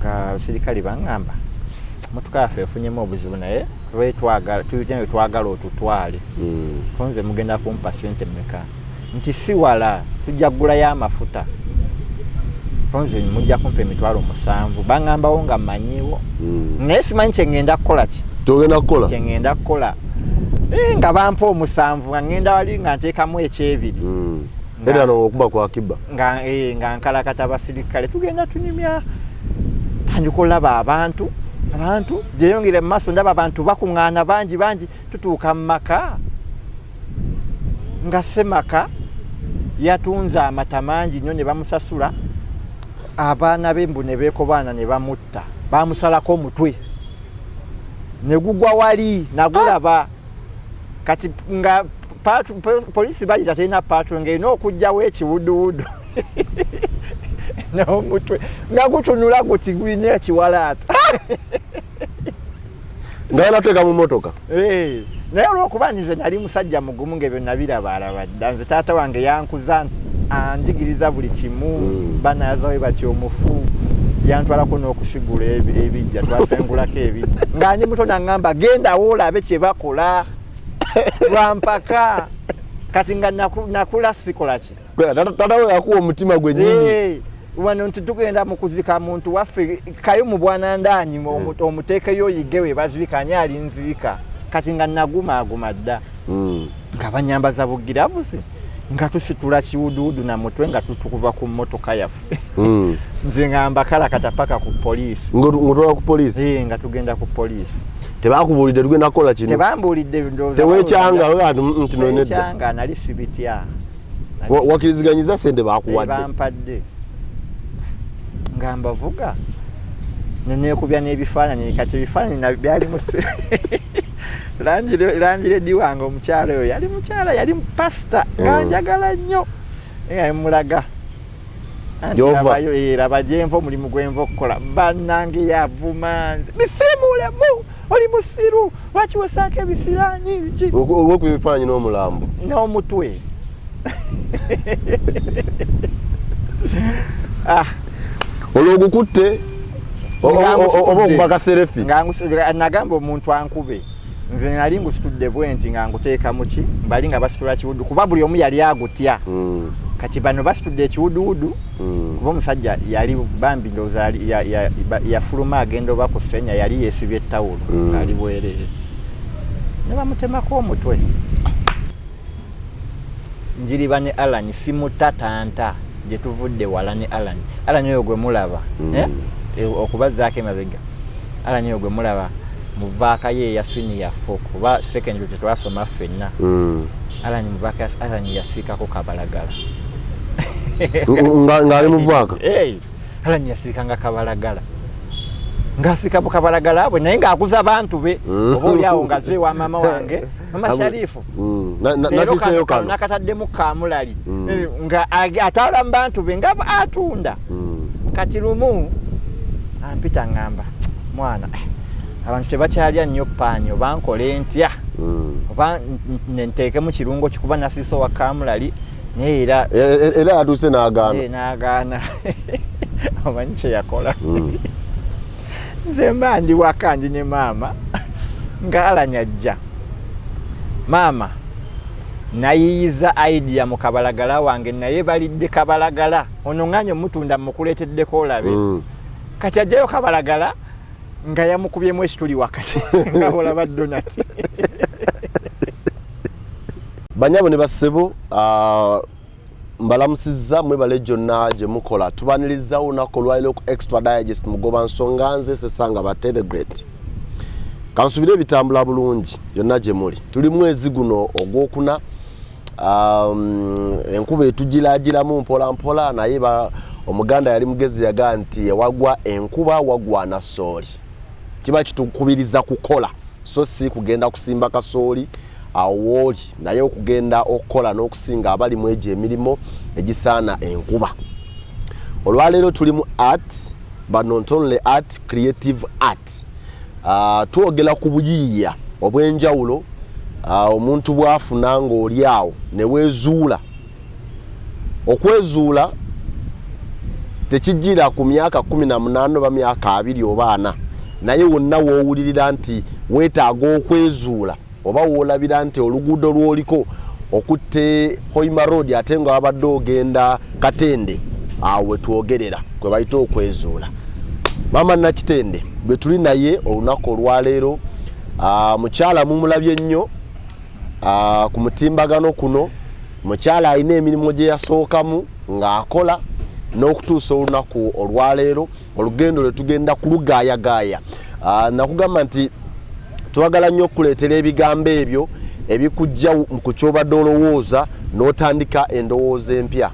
nga sirikali bangamba motoka yaffe efunyemu obuzibu naye twagala otutwale konze mugenda kumpa sente mmeka nti si wala tujja kugulayo amafuta konze mujja kumpa emitwalo 7 bangambawo nga mmanyiwo naye simanyi kyengenda kukola ki togenda kukola kyengenda kukola nga bampa 7 nga ngenda wali nga nteekamu ekyebiri era n'okuba kwa kiba nga nkalakata basirikale tugenda tunyumya tandikolaba abantu gyeyongere mu maaso ndaba abantu bakuŋŋaana bangi tutuuka mu maka nga Semaka yatunze amata mangi nnyo ne bamusasula abaana b'embu ne beekobaana ne bamutta bamusalako omutwe ne gugwa wali nagulaba kati nga poliisi bayita terina patro ng'erina okugjawo ekiwuduwudu n'omutwe nga gutunula guti gulina ekiwalaata nga banateeka mu motoka naye olw'okuba nze nali musajja mugumu ng'ebyo nabiraba dda nze taata wange yankuza anjigiriza buli kimu banayazawe bati omufu yantwalako n'okusigula ebijja twasengulako ebijja nga ndi muto naŋŋamba gendawo olabe kye bakola lwampaka kati nga nakula sikola ki tata we yakuwa omutima gwe nyinyi wano nti tugenda mu kuzika muntu waffe kayo mu bwanandaanyi omuteekeyo oyigewe bazirikanye alinziika kati nga nagumaaguma dda nga banyambaza bugiravuzi nga tusitula kiwuduwudu na mutwe nga tutukuba ku mmotoka yaffe nze ngamba kalakata paka ku poliisi ngotwala ku poliisi nga tugenda ku poliisi tebakubuulidde tugenda kukola kino tebambuulidde teweekyanga nti nonedda nali sibitya wakiriziganyiza sente bakuwadde bampadde nga mbavuga neneekubya n'ebifaananyi kati ebifaananyi byali Langidde wange omukyala oyo yali mukyala yali pasita nga njagala nnyo mulaga raba gyenva omulimu gwenva okukola bannange yavuma bisiimuulemu oli musiru lwaki wesaako ebisiraani biki oba ebifaananyi n'omulambo n'omutwe olwo ogukutte oba okuba kaserefi nagamba omuntu ankube nze nali ngusitudde bwenti nga nguteeka muki bali nga basitula kiwudu kuba buli omu yali agutya kati bano basitudde ekiwuduwudu kuba omusajja yali bambi ndowooza yafuluma agenda oba ku ssenya yali yeesibye ettawulo ali bwereere ne bamutemako omutwe njiriba ne Alan simutatanta gye tuvudde wala ne Alan oyo gwe mulaba okubazaako emabega Alan oyo gwe mulaba muvaaka ye ya senior 4 kuba secondary tetwasoma ffenna Alan yasiikako kabalagala ng'ali muvaaka Alan yasiikanga kabalagala ng'asiika mu kabalagala bwe naye ng'aguza abantu be oba oli awo nga ze wa maama wange mama Sharifu nasiseyo kano nakataddemu kaamulali nga atwala mu bantu be nga atunda kati lumu ampita ngamba mwana abantu tebakyalya nnyo paanyi oba nkole ntya oba nenteekemu kirungo kikuba nasiso wa kaamulali naye era atuuse n'agaana omanyi kye yakola nze mba ndi waka ndi ne maama nga Alan ajja maama nayiyiza idea mu kabalagala wange naye balidde kabalagala ono ng'anyo mutunda mukuleeteddeko olabe kati ajjayo kabalagala nga yamukubyemu ekituli wakati nga olaba donati banyabo ne bassebo mbalamusizza mwebale gyonna gye mukola tubaniriza olunaku olwaliro ku extra digest mugoba nsonga nze ssesangabatte the great kansubire ebitambula bulungi byonna gye muli tuli mwezi guno ogwokuna enkuba etugiragiramu mpola mpola naye omuganda yali mugezi yagaa nti ewagwa enkuba wagwa na sooli kiba kitukubiriza kukola so si kugenda kusimba kasooli awooli naye okugenda okukola n'okusinga abali mu egyo emirimu egisaana enkuba olwaleero tuli mu art but not only art creative art twogera ku buyiiya obw'enjawulo omuntu bw'afuna ng'oli awo ne weezuula okwezuula tekijjira ku myaka 18 oba myaka 2 oba 4 naye wonna woowulirira nti weetaaga okwezuula oba woolabira nti oluguudo lw'oliko okutte Hoima Road ate nga wabadde ogenda Katende awo wetwogerera kwe bayita okwezuula. Maama Nakitende bwe tuli naye olunaku olwaleero mukyala mumulabye nnyo ku mutimbagano kuno. Mukyala alina emirimu gye yasookamu ng'akola n'okutuusa olunaku olwaleero olugendo lwe tugenda kulugaayagaaya. Nakugamba nti twagala nnyo okukuleetera ebigambo ebyo ebikujja ku kyobadde olowooza n'otandika endowooza empya.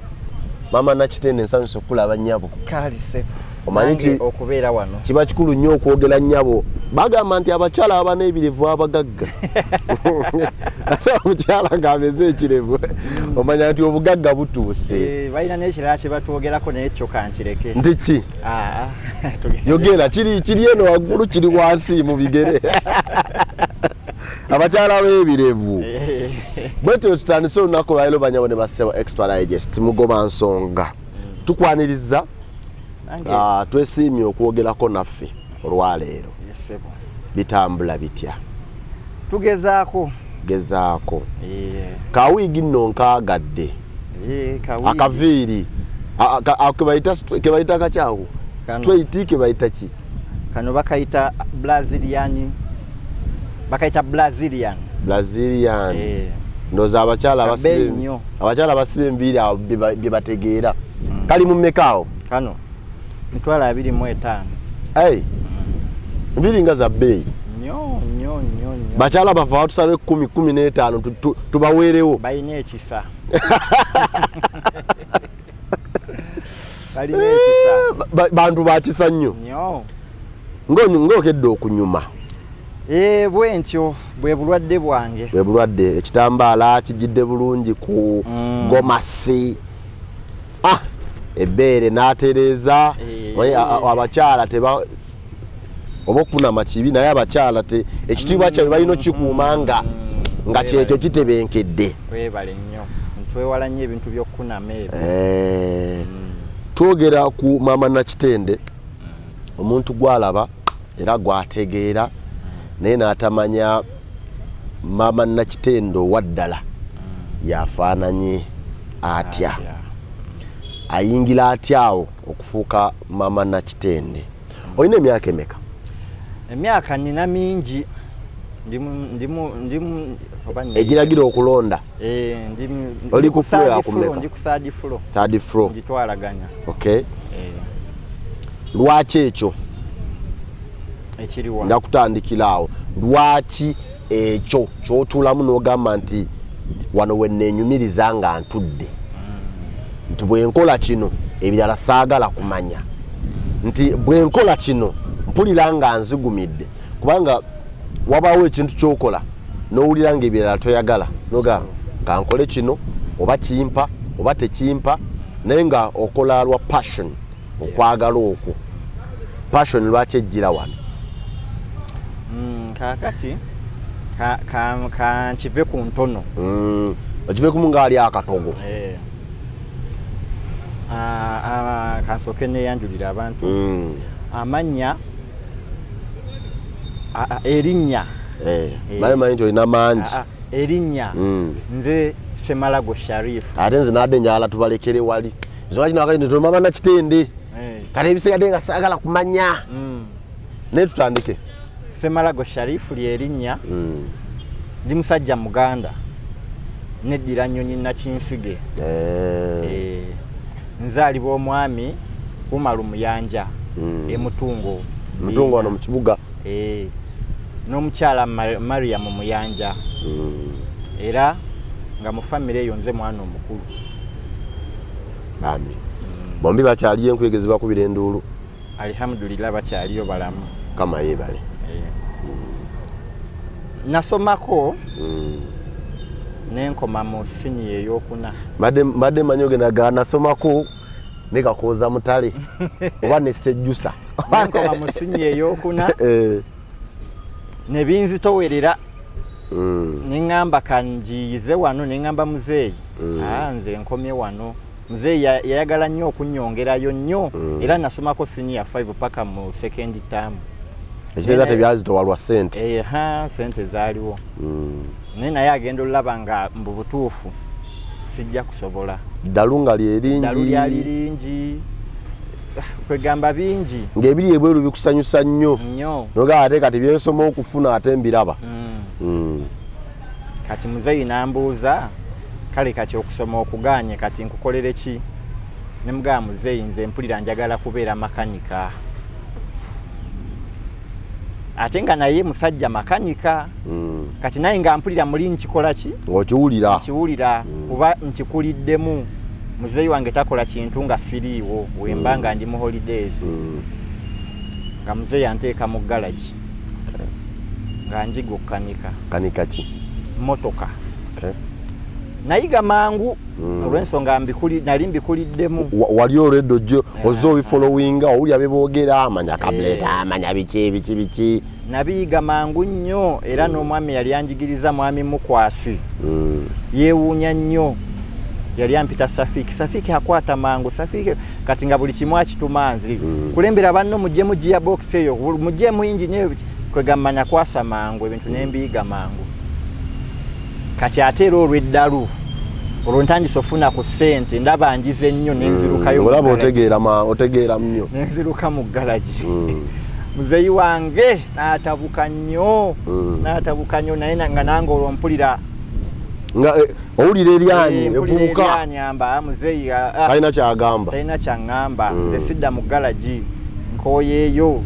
Maama Nakitende nsanyuse okulaba nnyabo. Kaalise omanyi okubeera wano kiba kikulu nnyo okwogera nnyabo. Bagamba nti abakyala aba n'ebirevu abagagga. Ate omukyala ng'ameze ekirevu omanya nti obugagga butuuse. Balina n'ekirala kye batwogerako naye kyo kankireke. Nti ki? Yogera kiri eno waggulu kiri wansi mu bigere. Abakyala b'ebirevu. Bwetyo tutandise olunaku lwaleero banyabo ne bassewo extradigest mugoba nsonga. Tukwaniriza twesiimye okwogerako naffe olwaleero. Bitambula bitya? Tugezaako. Kawiigi nno nkaagadde. Akaviiri kebayita kakyawo straight kebayita ki? Kano bakayita Brazilian. Ndoza abakyala basibe enviiri awo bye bategeera. Kali mu mmekaawo? Kano 25. Enviiri nga za bbeeyi. Nnyo. Bakyala bava tusabe 10-15 tubaweerewo. Balina ekisa. Balina ekisa. Bantu bakisa nnyo. Ng'okedde okunyuma. Bwentyo bwe bulwadde bwange. Bwe bulwadde ekitambaala kijidde bulungi ku gomasi. Ebbeere n'atereeza. Abakyala teba oba okunama kibi naye abakyala ekitiibwa kyabwe balina okikuuma nga kyekyo kitebenkedde. Weebale nnyo. Twewala nnyo ebintu by'okunama ebyo. Twogera ku Maama Nakitende omuntu gwalaba era gwategeera naye n'atamanya Maama Nakitende owaddala yafaananye atya, ayingira atya awo okufuuka Maama Nakitende. Olina emyaka emeka? Emyaka nina mingi. Egiragira okulonda? Oli ku floor yakumeka? Ndi ku third floor. Third floor. Ngitwalaganya. Okay. Lwaki ekyo? Ekiriwa. Ndakutandikira awo. Lwaki ekyo ky'otuulamu n'ogamba nti wano we neenyumiriza nga ntudde? Nti bwe nkola kino ebirala saagala kumanya. Nti bwe nkola kino mpulira nga nzigumidde. Kubanga wabaawo ekintu ky'okola n'owulira nga ebirala toyagala noga nga nkole kino oba kimpa oba tekimpa naye nga okola lwa passion, okwagala okwo. Passion lwaki ejjira wano? Kakati nkive ku ntono. Okive ku nga ali akatogo. Kansooke neeyanjulira abantu. Amannya erinnya. Manyi nti olina mangi. Erinnya nze Semalago Sharifu. Ate nze nadde njala tubalekere wali. Nze kino akati nti Maama Nakitende. Kale ebisigadde nga saagala kumanya. Naye tutandike. Semalago Sharifu lyerinnya. Ndi musajja Muganda. Neddira Nnyonyi Nakinsige. Nzaalibwa omwami Umaru Muyanja Emutungo. Mutungo wano mu kibuga. N'omukyala Mariam Muyanja. Era nga mu famire eyo nze mwana omukulu. Bambi. Bombi bakyaliyo enkuyege zibakubira enduulu. Alhamdulillah bakyaliyo balamu. Kama yeebale. Nasomako nenkoma mu siniya ey'okuna. Mbadde manyoge naga nasomako ne Kakooza Mutale oba ne Sejjusa. Nenkoma mu siniya ey'okuna. Ne binzitowerera. Neŋŋamba kanjiyize wano neŋŋamba muzeeyi. Nze nkomye wano. muzeeyi yayagala nnyo okunyongerayo nnyo era nasomako senior 5 paka mu second term. Ekitegeeza tebyazitowalwa ssente. Ssente zaaliwo. Naye agenda olaba nga mu butuufu sijja kusobola. Ddalu nga lyeringi. Ddalu lyali lingi. Kwegamba bingi. Ng'ebiri ebweru bikusanyusa nnyo. Noga ate kati byensoma okufuna ate mbiraba. Kati muzeeyi n'ambuuza kale kati okusoma okugaanye kati nkukolere ki? Ne mugamba muzeeyi nze mpulira njagala kubeera makanika. Ate nga naye musajja makanika. Kati naye nga mpulira muli nkikola ki? Okiwulira. Nkiwulira kuba nkikuliddemu. Muzeeyi wange takola kintu nga siriiwo wemba nga ndi mu holidays. Nga muzeeyi anteeka mu garage. Nga njiga okukanika. Kanika ki? Motoka. Nayiga mangu olw'ensonga nali mbikuliddemu. Wali olweddo ozze obifollowinga owulira beboogera amanya kableta amanya biki. Nabiyiga mangu nnyo era n'omwami yali anjigiriza mwami Mukwasi. Yeewuunya nnyo. Yali ampita Safiki akwata mangu Safiki kati nga buli kimu akitumanzi. Kulembera banno mujjemu gearbox eyo mujjemu engine kwegamba nakwasa mangu ebintu nembiyiga mangu. Kati ate era olw'eddalu olwo ntandise ofuna ku ssente ndaba njize nnyo nenzirukayo. Olaba otegeera nnyo. Nenziruka mu garage. Muzeeyi wange n'atabuka nnyo. N'atabuka nnyo naye nga nange olwo mpulira nga owulira eryanyi evubuka. Eryanyamba muzeeyi talina kyagamba. Talina kyaŋŋamba. Nze sidda mu garage nkooyeeyo.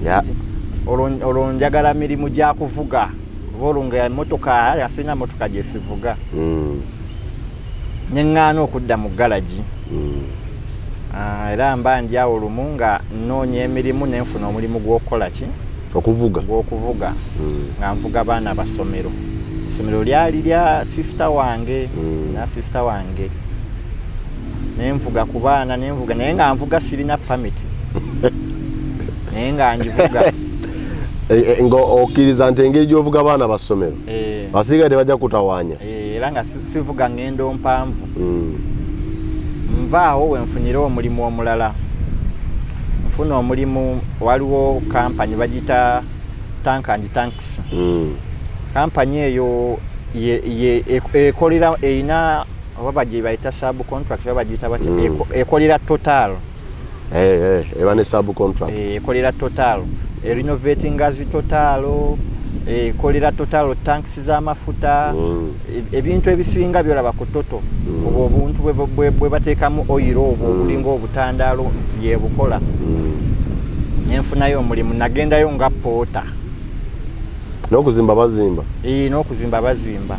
Olwo njagala mirimu gya kuvuga. Olunga motoka yasina motoka gyesivuga. Neŋŋaana okudda mu garage. Era mba ndi awo lumu nga nnoonya emirimu nenfuna omulimu gw'okukola ki? Okuvuga. Gw'okuvuga. Nga nvuga baana basomero. Essomero lyali lya sister wange na sister wange. Nenvuga ku baana nenvuga naye nga nvuga sirina permit. Naye nga njivuga. Ngo okkiriza nti engeri gy'ovuga baana basomero basiga tebajja kutawaanya. Era nga sivuga ngendo mpanvu. Nvaawo wenfunira omulimu omulala. Nfuna omulimu waliwo kampani bagiyita Tank and Tanks. Kampani eyo ekolera eyina oba bagiyita subcontract oba bagiyita ekolera Total. Eba ne subcontract. Ekolera Total. Renovating gas Total. Ekolera Total tanks z'amafuta. Ebintu ebisinga byolaba ku Toto. Obwo obuntu bwe bateekamu oil obwo obulinga obutandaalo yebukola. Nenfunayo omulimu nagendayo nga poota. N'okuzimba bazimba. N'okuzimba bazimba.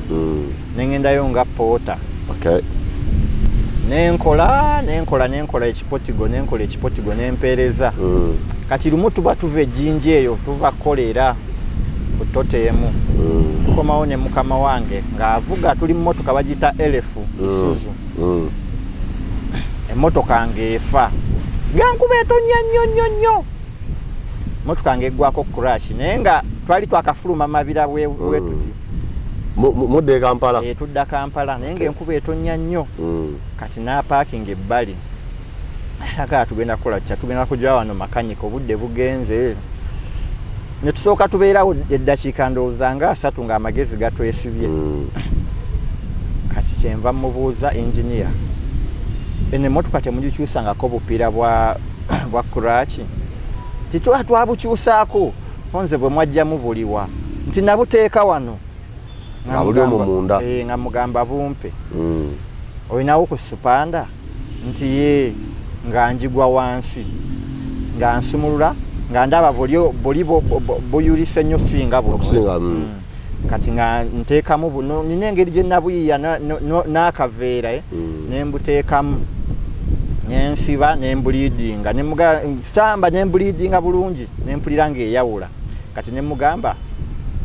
Nengendayo nga poota. Okay. Nenkola ekipotigo nempeereza. Kati lumu tuba tuva ejjinja eyo tuva kolera ku Toteemu. Tukomawo ne mukama wange ng'avuga tuli mu motoka bagiyita Elefu Isuzu. Emmotoka ng'efa. Gankuba etonnya nnyo. Motoka ng'eggwako crash naye nga twali twakafuluma mabira bwe tuti. Mudde Kampala. Tudda Kampala naye ng'enkuba etonnya nnyo. Kati n'apaakinga ebbali. Saka tugenda kukola kya tugenda kujja wano makanika obudde bugenze. Ne tusooka tubeerawo eddakiika ndowooza nga 3 ng'amagezi gatwesibye. Kati kyenva mubuuza engineer. Ene motoka temugikyusangako bupiira bwa crash. Twabukyusaako onze bwe mwajjamu buliwa nti nabuteeka wano nga mugamba bumpe. Olinawo ku supanda nti ye nga njigwa wansi nga nsumulula nga ndaba buli buyulise nnyo singa buno. Kati nga nteekamu buno nina engeri gye nabuyiya n'akaveera nembuteekamu nensiba nembulidinga samba nembulidinga bulungi nempulira ng'eyawula. Kati nemugamba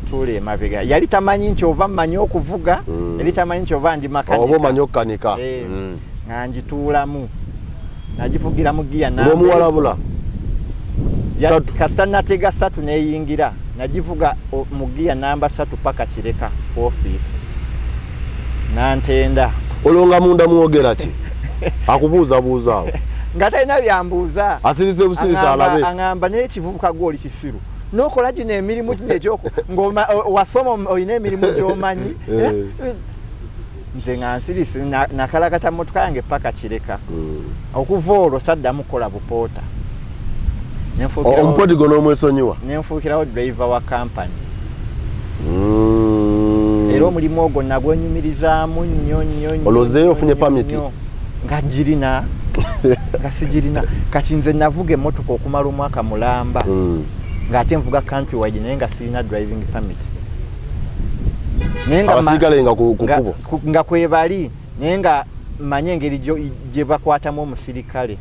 tuule emabega. Yali tamanyi nti oba mmanyi okuvuga yali tamanyi nti oba ndi makanika oba omanyi okukanika. Nga njituulamu nagivugira mu giya n'omuwalabula kasita natega 3 neyingira nagivuga mu giya namba 3 paka kireka ku ofiisi nantenda. Olwo nga munda mwogera ki? akubuuza buuza nga talina byambuuza asirize busirisa alabe aŋŋamba naye ekivubuka gw'oli kisiru n'okola gino emirimu gino egyoko wasoma olina emirimu gy'omanyi nze nga nsirisi nakalakata mmotoka yange paka kireka okuva olwo saddamu kukola bupoota omupodigo n'omwesonyiwa nenfuukirawo driver wa kampani era omulimu ogwo nagwenyumirizaamu nnyo olwozeeyo ofunye pamiti nga girina nga sigirina kati nze navuga emmotoka okumala omwaka mulamba ng'ate nvuga country wide naye nga sirina driving permit abasirikale nga ku kubo nga kwebali naye nga manye engeri gye bakwatamu omusirikale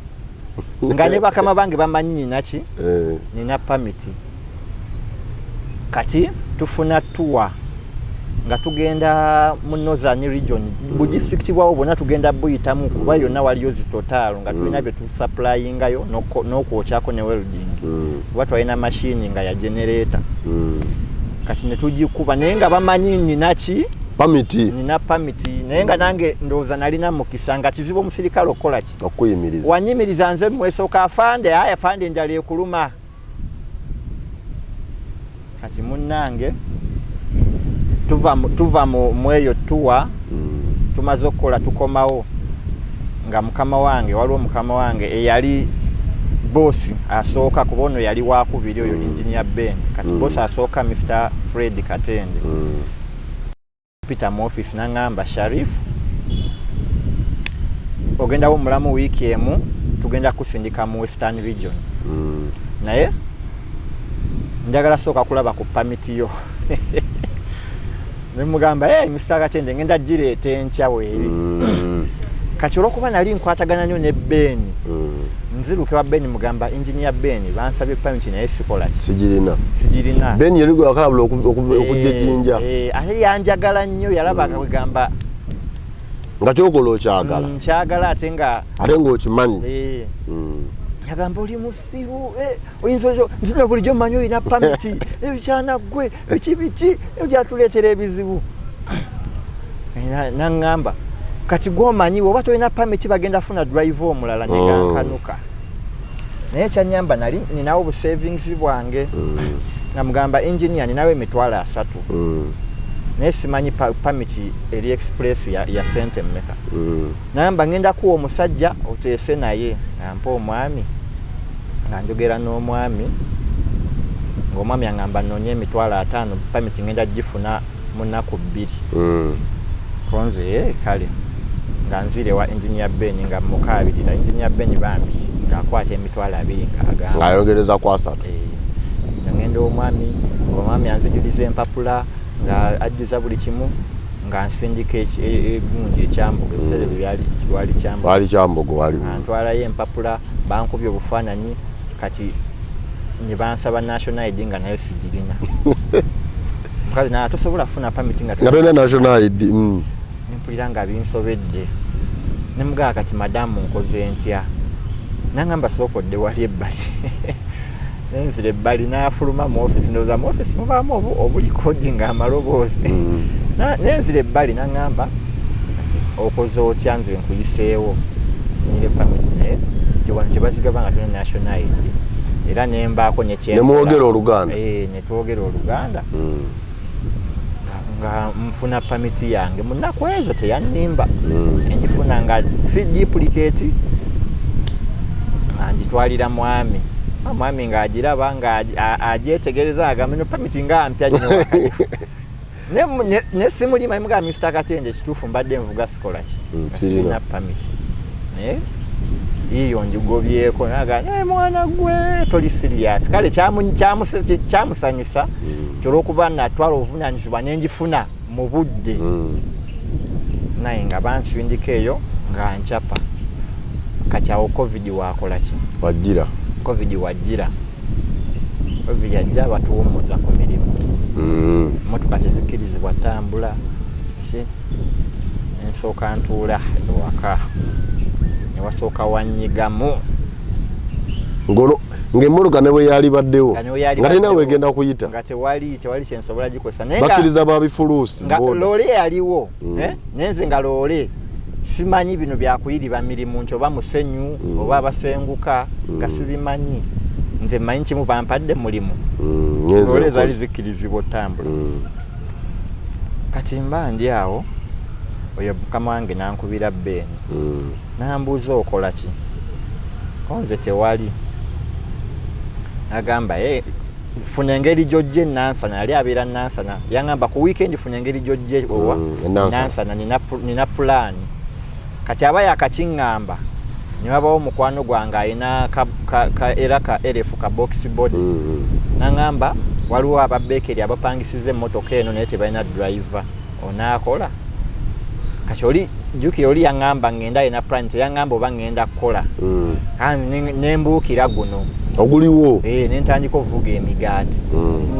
nga ne bakama bange bamanyi ninaki nina pamiti kati tufuna tuwa nga tugenda mu Northern region bu district bwawo bonna tugenda buyitamu kuba yonna waliyo zitotaalo nga tulina bye tusupplyingayo n'okwokyako ne welding kuba twalina machine nga ya generator kati ne tugikuba naye nga bamanyi ninaki pamiti nina pamiti naye nga nange ndowooza nalina mukisa nga kizibu omusirikale okukola ki okuyimiriza wanyimiriza nze mwesooka afande aya afande enjala ekuluma kati munnange tuva mu eyo tuwa tumaze okukola tukomawo nga mukama wange waliwo mukama wange eyali bosi asooka kuba ono yali wakubiri oyo engineer Ben kati bosi asooka Mr. Fred Katende Peter mu office nangamba Sharif ogendawo omulamu wiiki emu tugenda kusindika mu Western region naye njagala sooka kulaba ku pamiti yo nemugamba Mr. Katende ngenda gireeta enkya weeri kati olwokuba nali nkwatagana nnyo ne Ben nziruke wa Ben mugamba engineer Ben bansabye pamiti naye sikola ki sigirina Ben yaligo akalabula okujja jinja ate yanjagala nnyo yalaba akagamba nga kyokola okyagala nkyagala ate nga okimanyi yagamba oli musiru oyinza nzino bulijjo mmanyi olina pamiti ebikyana gwe ekibiki gyatuleetera ebizibu naŋŋamba kati gwomanyi oba tolina pamiti bagenda funa drive omulala negankanuka naye kyanyamba nali ninawo obusavings bwange nga mugamba engineer ninawo $300 naye simanyi pamiti eri express ya sente mmeka namba ngenda kuwa omusajja oteese naye ampa omwami nga njogera n'omwami ng'omwami aŋŋamba nnoonye $50 pamiti ngenda gifuna mu nnaku 2 konze kale nga nzire wa engineer Ben nga mukabirira engineer Ben bambi ng'akwata $20 ng'ayongereza ku 3 ngenda omwami anzijuliza empapula nga ajjuza buli kimu nga nsindika egungi ekyambogo ebisale byali kyambogo antwalayo empapula bankubye obufaananyi kati ne bansaba national ID nga nayo sigirina mukazi naye tosobola kufuna pamiti nga tolina national ID nempulira nga binsobedde nemugaa kati madamu nkoze ntya nangamba sookodde wali ebbali nenzira ebbali nafuluma mu office ndowooza mu office mubaamu obulikodi nga amaloboozi nenzira ebbali nangamba kati okoze otya nze nkuyiseewo funire pamiti naye wano tebazigaba nga tulina national ID era nembaako nemwogera Oluganda netwogera Oluganda nga nfuna pamiti yange mu nnaku ezo teyannimba engifuna nga si duplicate ngitwalira mwami ng'agiraba ng'agyetegereza agamba no pamiti nga mpya nnyo wakalifu ne simulima emuga Mr. Katende kituufu mbadde nvuga sikola ki sirina pamiti naye iyo njigobyeko naga mwana gwe toli serious kale kyamusanyusa kyolwokuba natwala obuvunaanyizibwa nenjifuna mu budde naye nga bansindika eyo nga ncapa kakyawo covid wakola ki covid wajjira covid yajja batuwummuza ku mirimu motoka tezikirizibwa tambula ensooka ntuula ewaka newasooka wanyigamu ng'emmotoka ne bwe yali baddewo nga tena wegenda kuyita nga tewali kyensobola gikozesa bakkiriza babifuluusi nga loole yaliwo nenze nga loole simanyi bino byakuyiriba mirimu nti oba musenyu oba abasenguka nga sibimanyi nze manyi kimu bampadde mulimu olwo zaali zikkirizibwa otambula kati mba ndi awo oyo mukama wange nankubira bbeeni nambuuza okola ki konze tewali agamba funa engeri gyojje nansana yali abeera nansana yangamba ku weekend funa engeri gyojje owa nansana nina pulaani kati aba yakakiŋŋamba ne wabawo mukwano gwange alina era ka erefu ka box body naŋŋamba waliwo ababeekeri abapangisiza emmotoka eno naye tebalina driver onaakola kati oli jjukira oli yaŋŋamba ŋŋenda alina pulaani teyaŋŋamba oba ŋŋenda kukola nembuukira guno oguliwo nentandika ovuga emigaati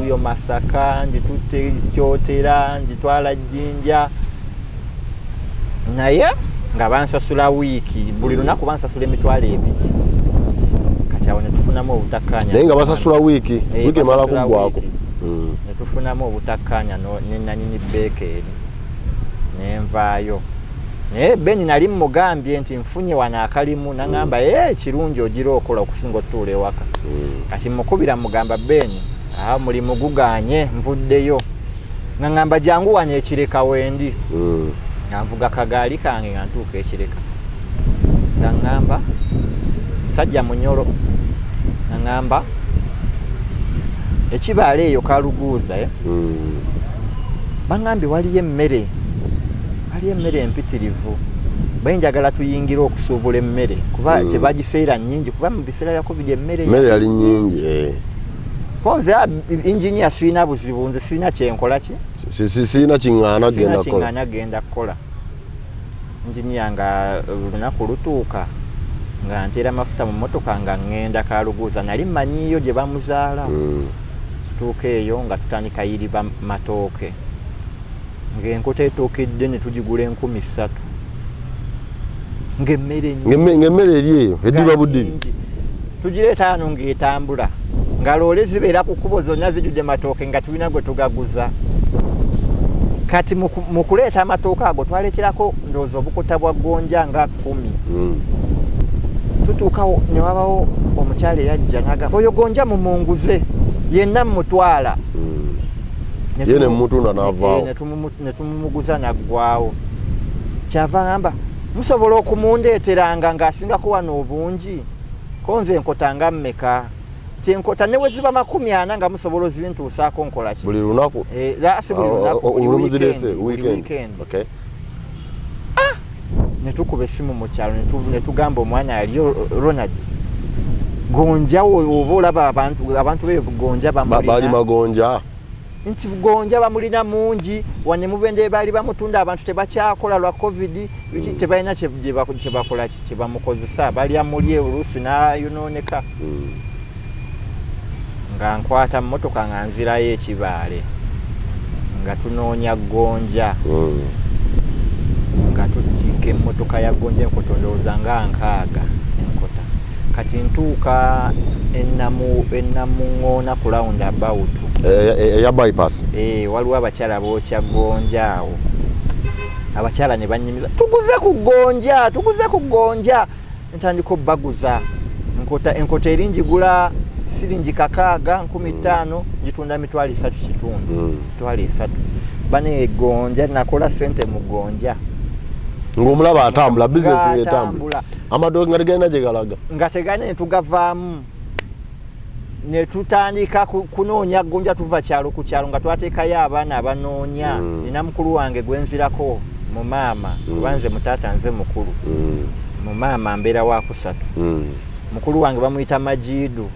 uyo Masaka njitutte kyotera njitwala Jjinja naye nga bansasula wiiki buli lunaku bansasula emitwalo ebiri kati awo netufunamu obutakkanya naye nga basasula wiiki emala kuggwako netufunamu obutakkanya nenanyini beekeeri nenvaayo naye Beni nali mugambye nti nfunye wano akalimu naŋŋamba kirungi ogira okola okusinga otuula ewaka kati mukubira mugamba Beni mulimu guganye nvuddeyo naŋŋamba jangu wano ekireka wendi nga nvuga kagaali kange nga ntuuka ekireka naŋŋamba musajja munyolo naŋŋamba ekibaala eyo kaluguuza baŋŋambye waliyo emmere empitirivu benjagala tuyingire okusuubula emmere kuba tebagiseera nnyingi kuba mu biseera bya covid emmere yali nnyingi konze engineer sirina buzibu nze sirina kyenkola ki sirina kiŋŋaana genda kukola engineer nga lunaku lutuuka nga nteera amafuta mu mmotoka nga ŋŋenda kaluguuza nali mmanyiiyo gye bamuzaala tutuuka eyo nga tutandika yiriba matooke ng'enkota etookedde ne tugigula 3,000 ng'emmere eri eyo eddiba buddiri tugireeta hano ng'etambula nga loole zibeera ku kkubo zonna zijjudde matooke nga tulina gwe tugaguza kati mu kuleeta amatooke ago twalekerako ndowooza obukuta bwa gonja nga 10 tutuukawo ne wabawo omukyala eyajja n'agamba oyo gonja mumunguze yenna mmutwala ye nemutunda n'avaawo ne tumumuguza naggwawo kyava ngamba musobola okumundeeteranga ng'asingako wano obungi konze enkota nga mmeka ti enkota ne bwe ziba 40 nga musobola ozintuusaako nkola ki buli lunaku si buli lunaku weekend ne tukuba essimu mu kyalo ne tugamba omwana yaliyo Ronald gonja oba olaba abantu be gonja balima gonja nti gonja bamulina mungi wane mubende baali bamutunda abantu tebakyakola lwa covid tebalina kyebakola kyebamukozesa balya muli oluusi nayonooneka nga nkwata mmotoka nga nzirayo ekibaale nga tunoonya gonja nga tutika emmotoka ya gonja enkota ndowooza nga 6 enkota kati ntuuka ennamuŋŋoona ku round about eya bypass waliwo abakyala bookya gonja awo abakyala ne bannyimiza tuguze ku gonja ntandika obbaguza enkota eri njigula siringi 6,15 njitunda 3 kitundu 3 bane gonja nakola sente mu gonja ng'omulaba atambula bizinesi etambula amatooke nga tegalina gye galaga nga tegalina ne tugavaamu ne tutandika kunoonya gonja tuva kyalo ku kyalo nga twateekayo abaana abanoonya nina mukulu wange gwenzirako mu maama kuba nze mutaata nze mukulu mu maama mbeera wa kusatu mukulu wange bamuyita Majidu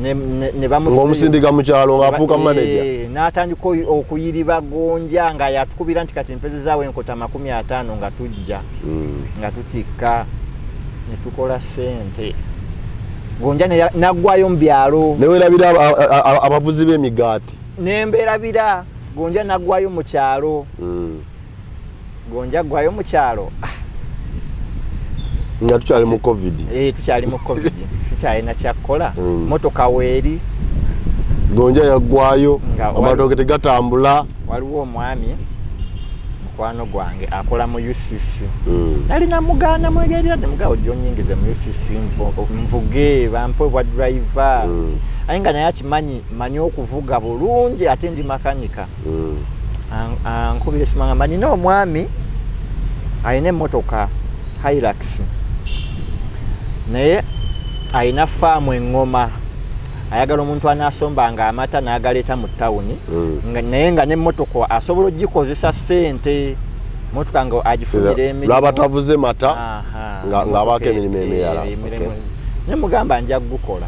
ne ng'omusindika mu kyalo ng'afuuka manager n'atandika okuyiriba gonja nga yatukubira nti kati mpezezaawo enkota 50 nga tujja nga tutikka ne tukola ssente gonja naggwayo mu byalo newerabira abavuzi b'emigaati nembeerabira gonja naggwayo mu kyalo gonja ggwayo mu kyalo nga tukyali mu covid tukyali mu covid sikyalina kyakkola motoka weeri gonja yaggwayo amatooke tegatambula waliwo omwami mukwano gwange akola mu UCC. Nali namugana mwegerera mugawo jjo nyingize mu UCC mvuge bampe bwa driver. Ayinga naye akimanyi okuvuga bulungi ate ndi makanika. Ankubire simanga manyi no mwami ayine motoka Hilux. Naye ayina faamu engoma. Ayagala omuntu anasombanga amata n'agaleeta mu tawuni. Naye nga n'emmotoka asobola ogikozesa ssente. Motoka nga agifunira emirimu. Lwabatavuze mata ng'abaako emirimu emirala. Ne mugamba nja gukola.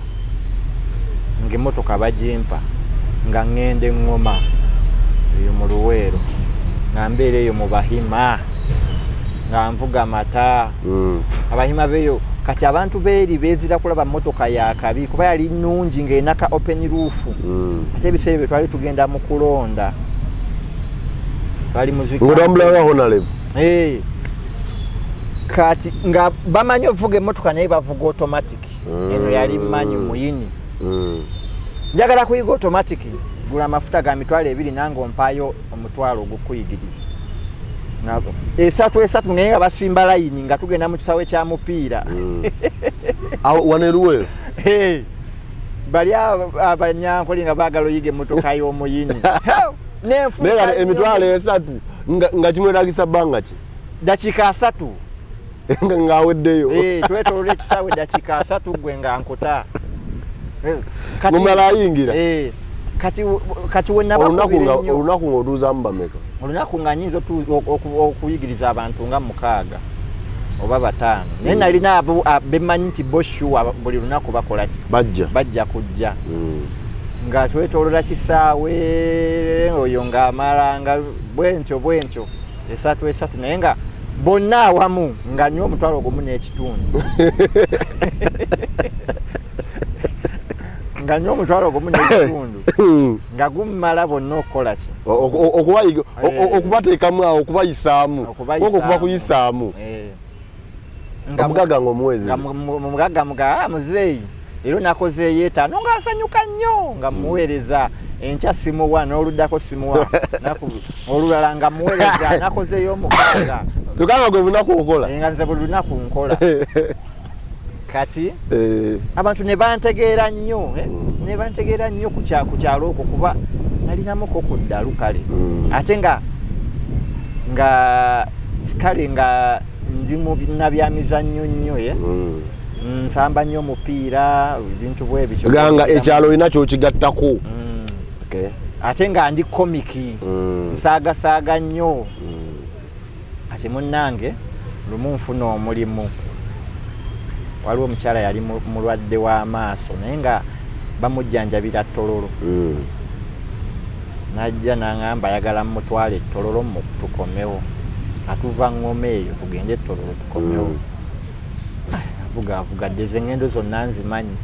Ng'emmotoka bagimpa nga ngende ngoma eyo mu Luweero. Nga mbeera eyo mu Bahima. Nga nvuga mata. Abahima beyo kati abantu beeri bezira kulaba motoka ya kabi kuba yali nnungi ng'enaka open roof. Ate ebiseera bye twali tugenda mu kulonda. Twali muzika. Ng'otambula honalebo. Kati nga bamanyi ovuga emmotoka naye bavuga automatic. Eno yali manyu muyini. Njagala kuyiga automatic. Gula amafuta ga mitwalo 2 nange ompaayo omutwalo ogukuyigiriza. Esatu nga basimba layini nga tugenda mu kisawe kya mupiira. Waneruwe? Bali abanyankoli nga baagala oyige emmotoka y'omuyini. Nenga emitwalo 3 nga kimwetagisa bbanga ki? Dakika 3. Nga aweddeyo. Twetolera ekisawe dakika 3 gwe nga nkuta. Mumala ayingira? Kati wenabakubira nnyo. Olunaku ng'otuuzaamu bameka? Olunaku nga nyinza okuyigiriza abantu nga 6 oba 5. Naye nalina abo bemanyi nti boshuwa buli lunaku bakola ki? Bajja kujja. Nga twetolera kisaawe oyo ng'amala nga bwentyo. Esatu naye nga bonna awamu nga nnyo omutwalo gumu n'ekitundu. Nga nnyo omutwalo gumu n'ekitundu. Nga gumala bonna okukola ki? Okubateekamu awo okubayisaamu. Okuba kuyisaamu. Omugaga ng'omuwezi. Omugaga muzeeyi. Leero nakozeeyo 5 ng'asanyuka nnyo nga muweereza enkya simuwa n'oluddako simuwa. Olulala nga muweereza nakozeeyo 6. Tukanga gwe bunaku okola? Nga nze buli lunaku nkola. Kati abantu ne bantegeera nnyo ku kyalo okwo kuba nalinamuko ku ddalu kale. Ate nga kale nga ndi mu binabyamizannyo nnyo nsamba nnyo omupiira ebintu bwebityo. Ganga ekyalo olina kyokigattako. Ate nga ndi komiki nsaagasaaga nnyo. Ate munnange lumu nfuna omulimu. Waliwo omukyala yali mulwadde w'amaaso naye nga bamujjanjabira Tololo. Najja n'aŋŋamba ayagala mutwale Tololo tukomewo. Atuva ngoma eyo tugende Tololo tukomewo. Avugadde ze ngendo zonna nzimanyi.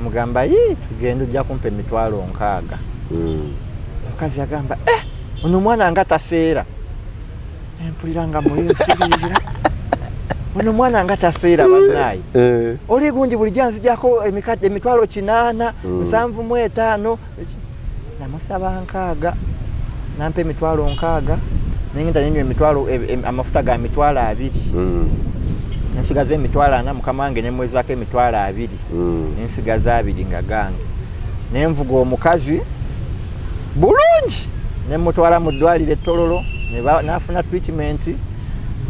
Mugamba tugenda ojja kumpa emitwalo 6. Omukazi agamba ono mwana nga taseera. Empulira nga mulinsibirira. Ono mwana nga taseera bannaayi. Oli gundi buli janzijako emitwalo 8, 75. Namusaba 6. Nampa emitwalo 6. Nengenda nyinyo emitwalo amafuta ga mitwalo 2. Nsigaza emitwalo 4 mukama wange ne mwezako emitwalo 2. Nsigaza 2 nga gange. Nenvuga omukazi bulungi nemutwala mu ddwaliro Tololo nafuna treatment.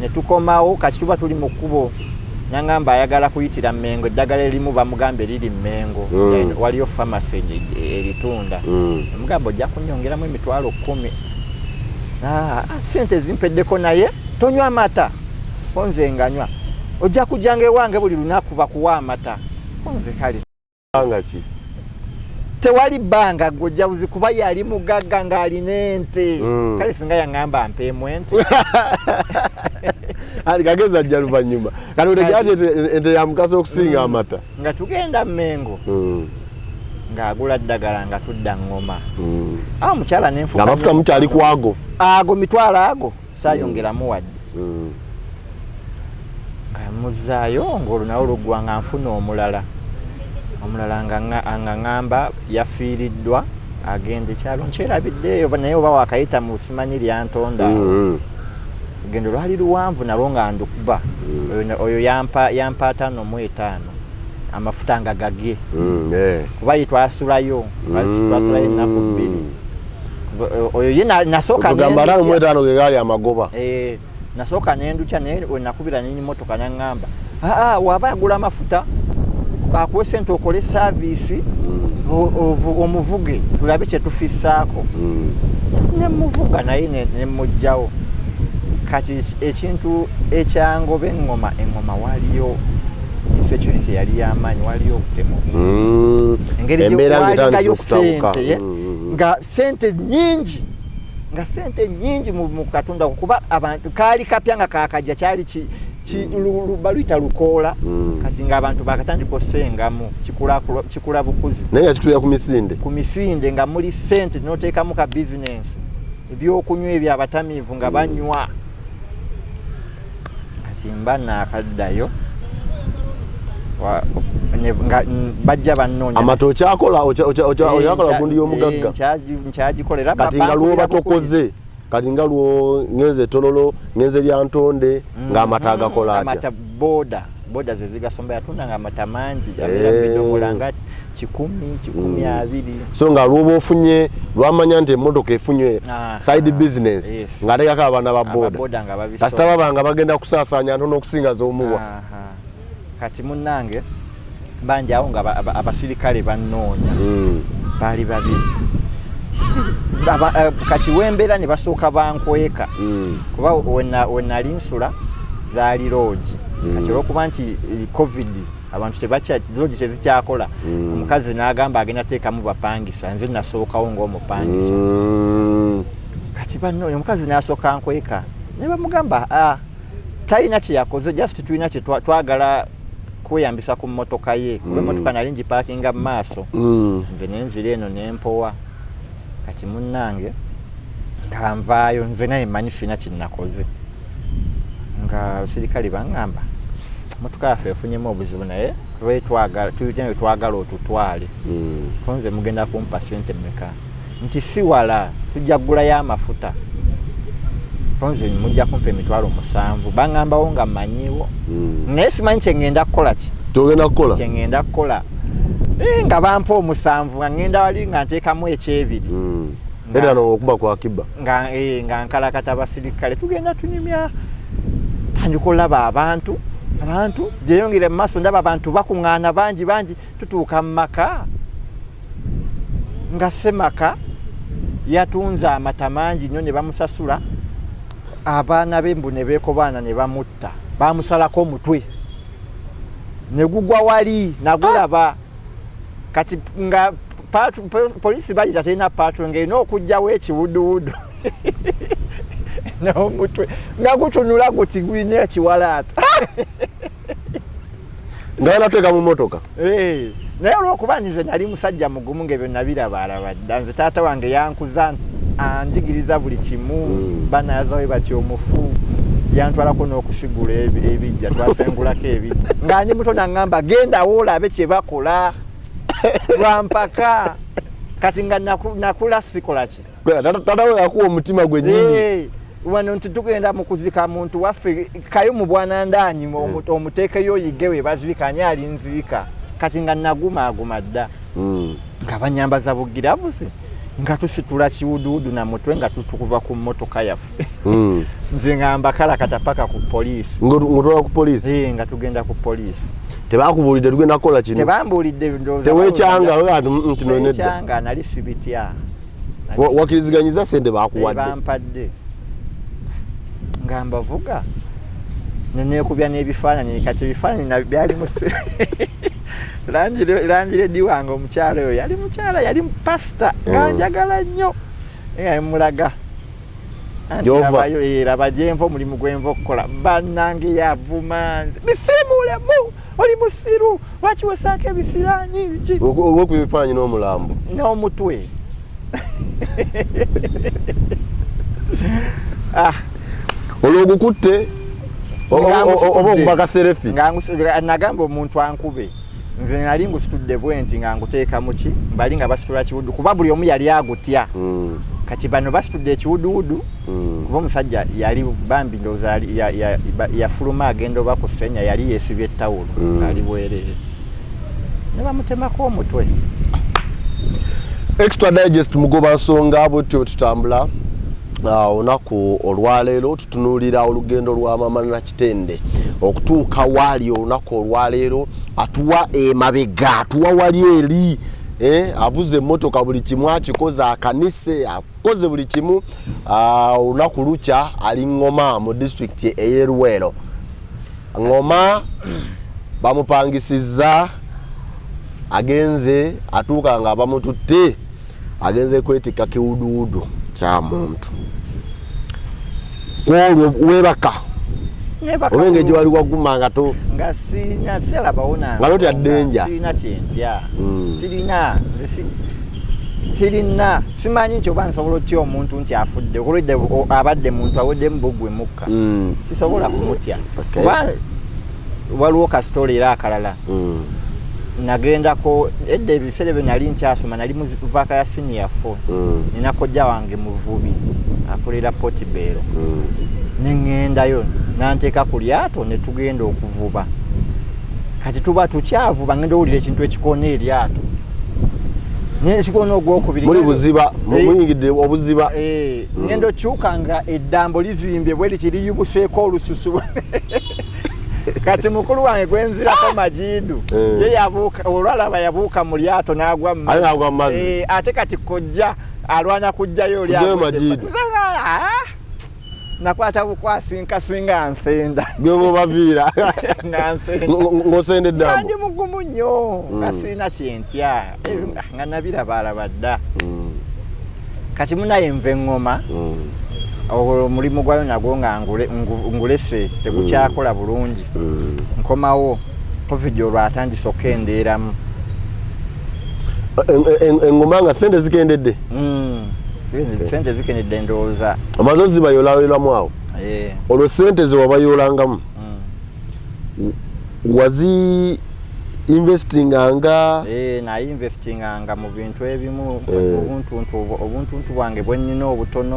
Ne tukomawo kati tuba tuli mu kkubo. Nangamba ayagala kuyitira Mmengo eddagala erimu bamugambe liri Mmengo. Waliyo pharmacy eritunda. Mugamba ojja kunnyongeramu emitwalo 10. Sente zimpeddeko naye tonywa amata. Konze nganywa. Ojja kujjanga ewange buli lunaku bakuwa amata. Konze kali. Banga ki? Tewali banga gojja kuba yali mugagga ng'alina ente. Kale singa yaŋŋamba mpeemu ente. Ali kageza ajja luvannyuma. Kati otegera ente ya mugaso okusinga amata. Nga tugenda Mmengo. Ng'agula ddagala nga tudda ngoma. Omukyala nenfuka. Amafuta mukyali ku ago. Ago mitwalo ago saayongeramu wadde. Nga muzaayo ng'olunawo luggwa nga nfuna omulala. Omulala nga ngamba yafiiriddwa agende kyalo nkyerabiddeeyo naye oba wakayita mu simanyi lyantonda. Gendo lwali luwanvu nalwo nga ndukuba. Oyo yampa 5.5 amafuta nga gage. Kuba twasulayo twasulayo ennaku 2. Oyo ye nasooka ngamba mu 5 ge gali amagoba. Nasooka nenducha naye nakubira n'enyi motoka nangamba waba agula amafuta akuwe sente okole service omuvuge tulabe kye tufisaako. Nemuvuga naye nemujjawo. Kati ekintu ekyangoba engoma waliyo insecurity yali yamanyi waliyo okutema engeri waliyo sente nga sente nyingi mu katonda kuba abantu kali kapya nga kakajja kyali baluyita lukoola kati nga abantu bakatandika osengamu kikula bukuzi naye kikulira ku misinde nga muli sente noteekamu ka business ebyokunywa ebyo abatamiivu nga banywa kati mba naakaddayo bajja bannoonya amatooki akola oyakola gundi y'omugagga nkyagikolera kati nga lwo batokoze kati nga lwo ngenze tololo ngenze lya ntonde ng'amata agakola atya boda ze zigasomba yatunda ng'amata mangi yabeera bidomola nga 10-20 so nga lwoba ofunye lwamanya nti emmotoka efunye side business ng'atekako abaana ba boda kasita babanga bagenda kusaasaanya ntono okusinga z'omuwa kati munnange bangi awo nga abasirikale bannoonya baali babiri kati wembeera ne basooka bankweka kuba wenali nsula zaali loogi kati olwokuba nti covid abantu loogi tezikyakola omukazi n'agamba agenda teekamu bapangisa nze nasookawo ng'omupangisa kati bannoonya omukazi n'asooka nkweka ne bamugamba talina kye yakoze just tulina kye twagala kweyambisa ku mmotoka ye kuba emmotoka nali ngipaakinga mu maaso nze nenzira eno nempowa kati munnange kanvaayo nze naye mmanyi sina kinakoze nga abasirikale baŋŋamba emmotoka yaffe efunyemu obuzibu naye tulina twagala otutwale konze mugenda kumpa sente mmeka nti si wala tujja kugulayo amafuta konze mujja kumpa emitwalo 7 baŋŋambawo nga mmanyiwo naye simanyi kyengenda kukola ki togenda kukola kyengenda kukola nga bampa 7 nga ngenda wali nga nteekamu ekyebiri era n'okuba kwa kiba nga nkalakata abasirikale tugenda tunyumya tandika olaba abantu gyeyongere mu maaso ndaba abantu bakuŋŋaana bangi tutuuka mu maka nga semaka yatunze amata mangi nnyo ne bamusasula abaana b'embu ne beekobaana ne bamutta bamusalako omutwe ne gugwa wali nagulaba kati nga poliisi bagita terina patro ng'erina okugjawo ekiwuduwudu n'omutwe nga gutunula guti gulina ekiwalaata nga banateeka mu mmotoka naye olwokuba nze nali musajja mugumu ng'ebyo nabiraba dda nze taata wange yankuza anjigiriza buli kimu banayazawe bati omufu yantwalako n'okusigula ebijja twasengulako ebijja nga ndi muto naŋŋamba gendawo olabe kye bakola lwampaka kati nga nakula sikola ki tata we yakuwa omutima gwe nyinyi wano nti tugenda mu kuzika muntu waffe kayo mu bwanandaanyi omuteekeyo oyige we bazirikanye alinziika kati nga nagumaaguma dda nga banyambaza bugiravuzi nga tusitula kiwuduwudu na mutwe nga tutukuba ku mmotoka yaffe nze ngamba kalakata paka ku poliisi ngotwala ku poliisi nga tugenda ku poliisi tebakubuulidde tugenda kukola kino tebambuulidde teweekyanga kino nedda nali sibitya wakiriziganyiza sente bakuwadde bampadde nga mbavuga neneekubya n'ebifaananyi kati ebifaananyi byali Langidde wange omukyala oyo yali pasita nga njagala nnyo mulaga raba gyenva omulimu gwenva okukola bannange yavuma nze bisiimuulemu oli musiru lwaki wesaako ebisiranyi biki ogwoku ebifaananyi n'omulambo n'omutwe olwo ogukutte oba okuba kaserefi nagamba omuntu ankube nze nali ngusitudde bwenti nga nguteeka muki mbali nga basitula kiwuddu kuba buli omu yali agutya kati bano basitudde ekiwuduwudu kuba omusajja yali bambi ndowooza yafuluma agenda oba ku ssenya yali yeesibye ettawulo ng'ali bwereere ne bamutemako omutwe. Extra Digest mugoba nsonga bwetyo tutambula olunaku olwaleero tutunuulira olugendo lwa Maama Nakitende okutuuka waali olunaku olwaleero atuwa emabega atuwa wali eri avuze emmotoka buli kimu akikoze akanise akoze buli kimu olunaku lukya ali Ngoma mu district ey'e Luweero. Ngoma bamupangisizza agenze atuuka nga bamututte agenze kwetika kiwuduwudu kya muntu kwolwo webaka olwenge gye wali waguma nga to nga sina serabawona nga lotya ddenja sirina kyentya sirina simanyi nti oba nsobola otya omuntu nti afudde okulidde abadde muntu aweddemu bugwe mukka sisobola kumutya oba waliwo kasitole era akalala nagendako edda ebiseera bye nali nkyasoma nali mu vaaka ya senior 4 nina kojja wange muvubi akolera Potibero neŋŋendayo nanteeka ku lyato ne tugenda okuvuba kati tuba tukyavuba ngenda owulira ekintu ekikoona eryato nekikoona ogwokubiri muli buziba muyingidde obuziba ngenda okyuka nga eddambo lizimbye bwe likiriyubuseeko olususu kati mukulu wange gwenzirako Majidu ye yabuuka olwalaba yabuuka mu lyato n'agwa mu mazzi ate kati kojja alwana kujjayo Majidu nakwata bukwasinkasinga nsenda gwe baviira ng'osenda eddambo ndi mugumu nnyo nga sirina kyentya nga nabirabaalaba dda kati munaye nve Ngoma omulimu gwayo nagwo nga ngulese tegukyakola bulungi nkomawo covid olwatandise okendeeramu Engoma nga sente zikendedde sente zikendedde ndowooza amaze ozibayoolayolamu awo olwo sente ze wabayoolangamu wazi investinganga nainvestinganga mu bintu ebimu obuntuntu bwange bwennyina obutono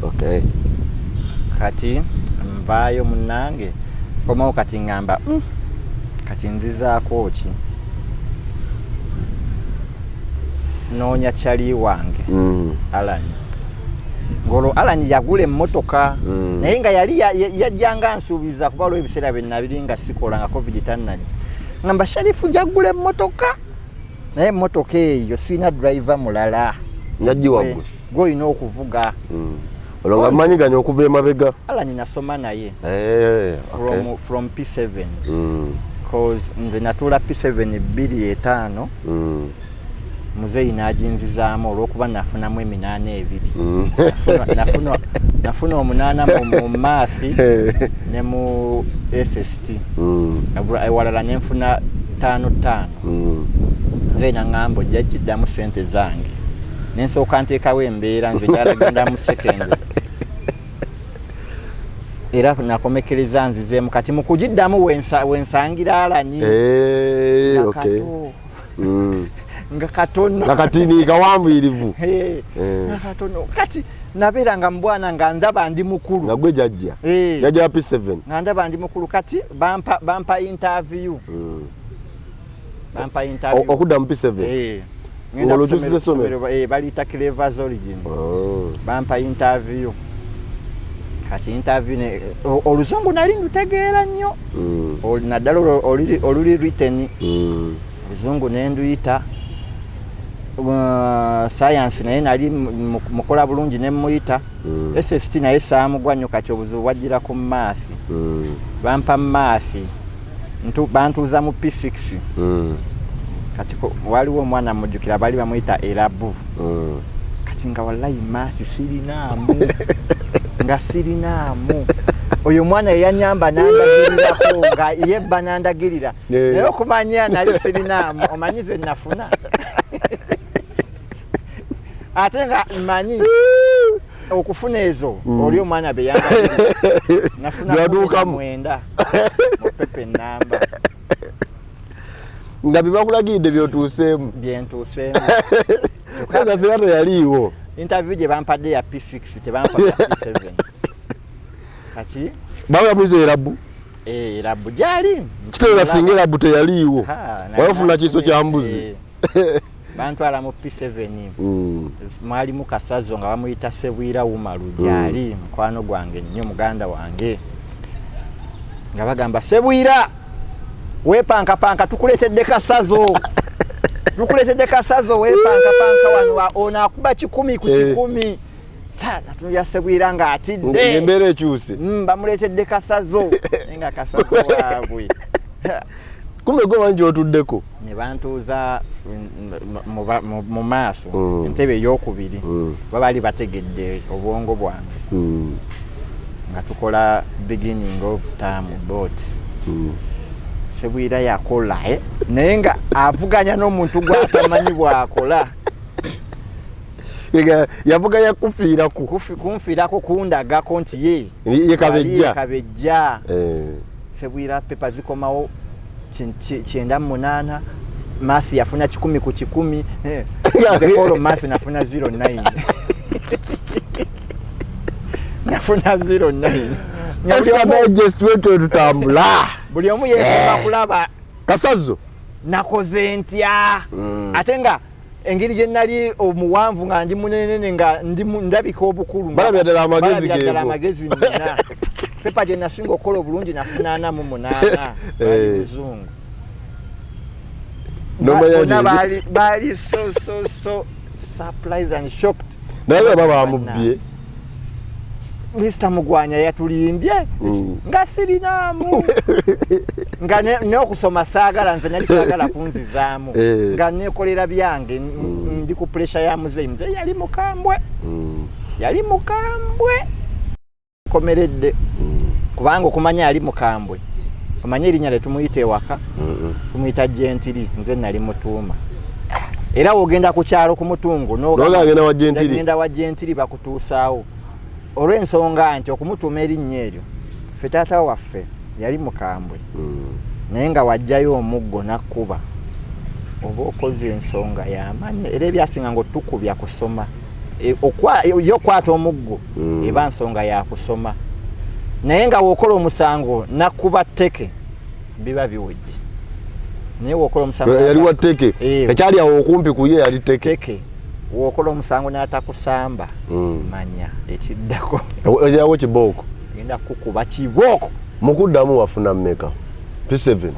okay. Kati nvaayo munnange komawo kati ngamba kati nzizaako ki noonya kyali wange Alani ngolo Alani yagula emmotoka naye nga yali yajjanga nsuubiza kuba olwo ebiseera bye nabiri nga sikola nga covid tannajja ngamba Sharifu njagula emmotoka naye emmotoka eyo sirina driver mulala nagiwagwe gw'olina okuvuga olwo nga mmanyiganya okuva emabega Alani nasoma naye from P7 cause nze natuula P7 2.5 muzeeyi n'aginzizaamu olw'okuba nafunamu eminaana ebiri nafuna omunaana mu maafi ne mu SST ewalala nenfuna 5 nze naŋŋamba ojja giddamu ssente zange nensooka nteekawo embeera nze njala mu second era nakomekereza nzizeemu kati mu kugiddamu wensangira Alani nga katono nakati ni kawanvuyirivu katono kati nabeera nga mbwana nga ndaba ndi mukulu nga gwe jajja P7 nga ndaba ndi mukulu kati bampa interview okudda mu P7 ngenda kusomera somero balita Clever's Origin bampa interview kati interview oluzungu nali ndutegeera nnyo naddala oluli written oluzungu nenduyita science naye nali mukola bulungi ne muyita SST naye saamugwa nnyo kati obuzibu bwajjira ku maafi bampa maafi bantuuza mu P6 kati waliwo omwana mujjukira bali bamuyita Erabu kati nga wallahi maafi sirinaamu nga sirinaamu oyo mwana yanyamba nandagirirako nga yebba nandagirira naye okumanya nali sirinaamu omanyize nafuna ate nga mmanyi okufuna ezo oli omwana beyandagirira nafuna 9 mu pepe namba nga bibakulagidde byotuuseemu byentuuseemu kaza sirata yaliiwo interview gye bampadde ya P6 tebampadde ya P7 kati bawe muze rabu rabu gyali kitera singa rabu teyaliiwo wafuna kiso kya mbuzi bantwala mu P7 mwali mu Kasazo nga bamuyita Sebwira Umaru gyali mukwano gwange nnyo muganda wange nga bagamba Sebwira wepanka tukuletedde Kasazo wepanka wano ona akuba 10 ku 10 natuya Sebwira nga atidde embera ekyuse bamuletedde Kasazo nga Kasazo waabwe kumbe gwe wangi otuddeko ne bantuuza mu maaso entebe ey'okubiri babali bategedde obwongo bwange nga tukola beginning of term bot Sebwira yakola naye nga avuganya n'omuntu gw'atamanyi bw'akola yavuganya kunfiirako kundagako nti ye kabejja Sebwira pepa zikomawo 98 Masi yafuna 10 ku 10 Zekolo Masi nafuna 09 nafuna 09 extradigest wetu tutambula buli omu yesaba kulaba Kasazo nakoze ntya ate nga engeri gye nali omuwanvu nga ndi munene nga ndabika obukulu balabira amagezi nina pepa gye nasinga okukola obulungi nafuna 48 bali muzungu bali so surprised and shocked naye baba amubye Mr. Mugwanya yatulimbye nga sirinaamu nga n'okusoma saagala nze nali saagala kunzizaamu nga nekolera byange ndi ku pressure ya muzeyi yali mukambwe komeredde kubanga okumanya yali mukambwe omanye erinnya lye tumuyita ewaka tumuyita Gentili nze nali mutuuma era wogenda ku kyalo ku mutungo n'ogenda wa Gentili bakutuusaawo olw'ensonga nti okumutuuma erinnya eryo ffe taata waffe yali mukambwe naye nga wajjayo omuggo nakkuba oba okoze ensonga y'amanya era ebyasinga ng'otukubya kusoma yo okwata omuggo eba nsonga ya kusoma naye nga w'okola omusango nakkuba tteke biba biwujje naye w'okola omusango yali wa tteke ekyali awo okumpi ku ye yali tteke w'okola omusango n'atakusamba manya ekiddako yawo kibooko genda kukuba kibooko mukuddamu wafuna mmeka P7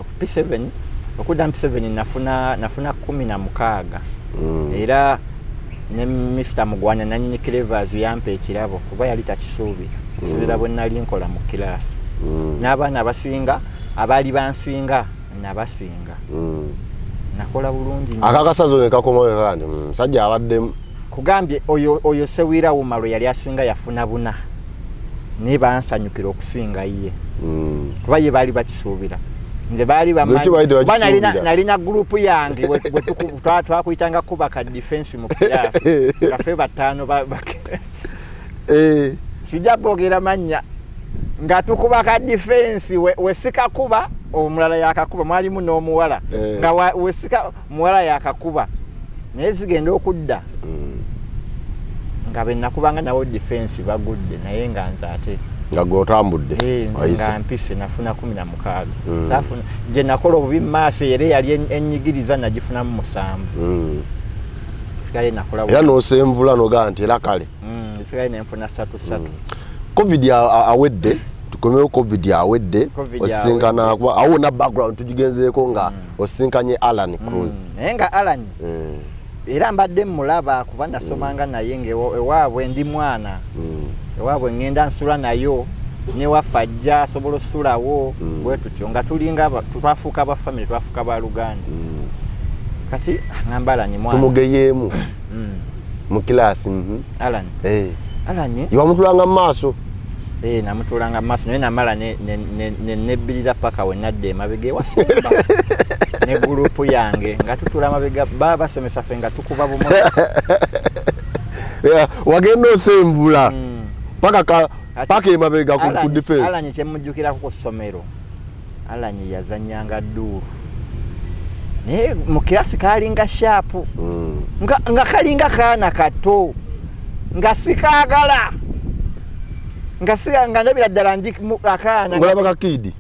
okuddamu P7 nafuna 16 era ne Mr. Mugwanya nanyini Clevers yampa ekirabo kuba yali takisuubira kiseera bwe nali nkola mu kilaasi n'abaana abasinga abaali bansinga nabasinga nakola bulungi akakasazo ne kakomawo kandi musajja abaddemu kugambye oyo Sebwira Umaru yali asinga yafuna 4 ne bansanyukira okusinga ye kuba ye baali bakisuubira nze baali bamanyi nalina gurupu yange twakuyitanga kuba ka defense mu kilaasi kaffe batano sijja kwogera mannya nga tukuba ka defense wesika kuba omulala yakakuba mwalimu n'omuwala nga wesika muwala yakakuba naye zigenda okudda nga benakubanga nawo defense bagudde naye nga nze ate nga gwotambudde nga mpise nafuna 16 safuna nje nakola obubi maaso era yali enyigiriza nagifunamu 7 sigale nakola era n'osemvula nogaa nti era kale sigale nenfuna 3 covid awedde tukomewo covid awedde osinkana awo na background tugigenzeeko nga osinkanye Alan Cruz naye nga Alan era mbadde mulaba kuba nasomanga naye ewaabwe ndi mwana ewaabwe ngenda nsula nayo newafajja asobola osulawo bwe tutyo nga tulinga twafuuka ba family twafuuka ba Luganda kati ngamba Alan mwana tumugeyeemu mu kilaasi Alan Alan yamutulanga mu maaso namutulanga mu maaso naye namala nebbirira paka we nadde emabega ewasemba ne gurupu yange nga tutula amabega baba basomesa ffe nga tukuba bumwe wagenda osemvula paka emabega ku defense Alan kyemujjukirako ku ssomero Alan yazanyanga dduulu naye mu kirasi kalinga shaapu nga kalinga kaana kato nga sikagala nga ndabira ddala ndi akaana ngolaba kakidi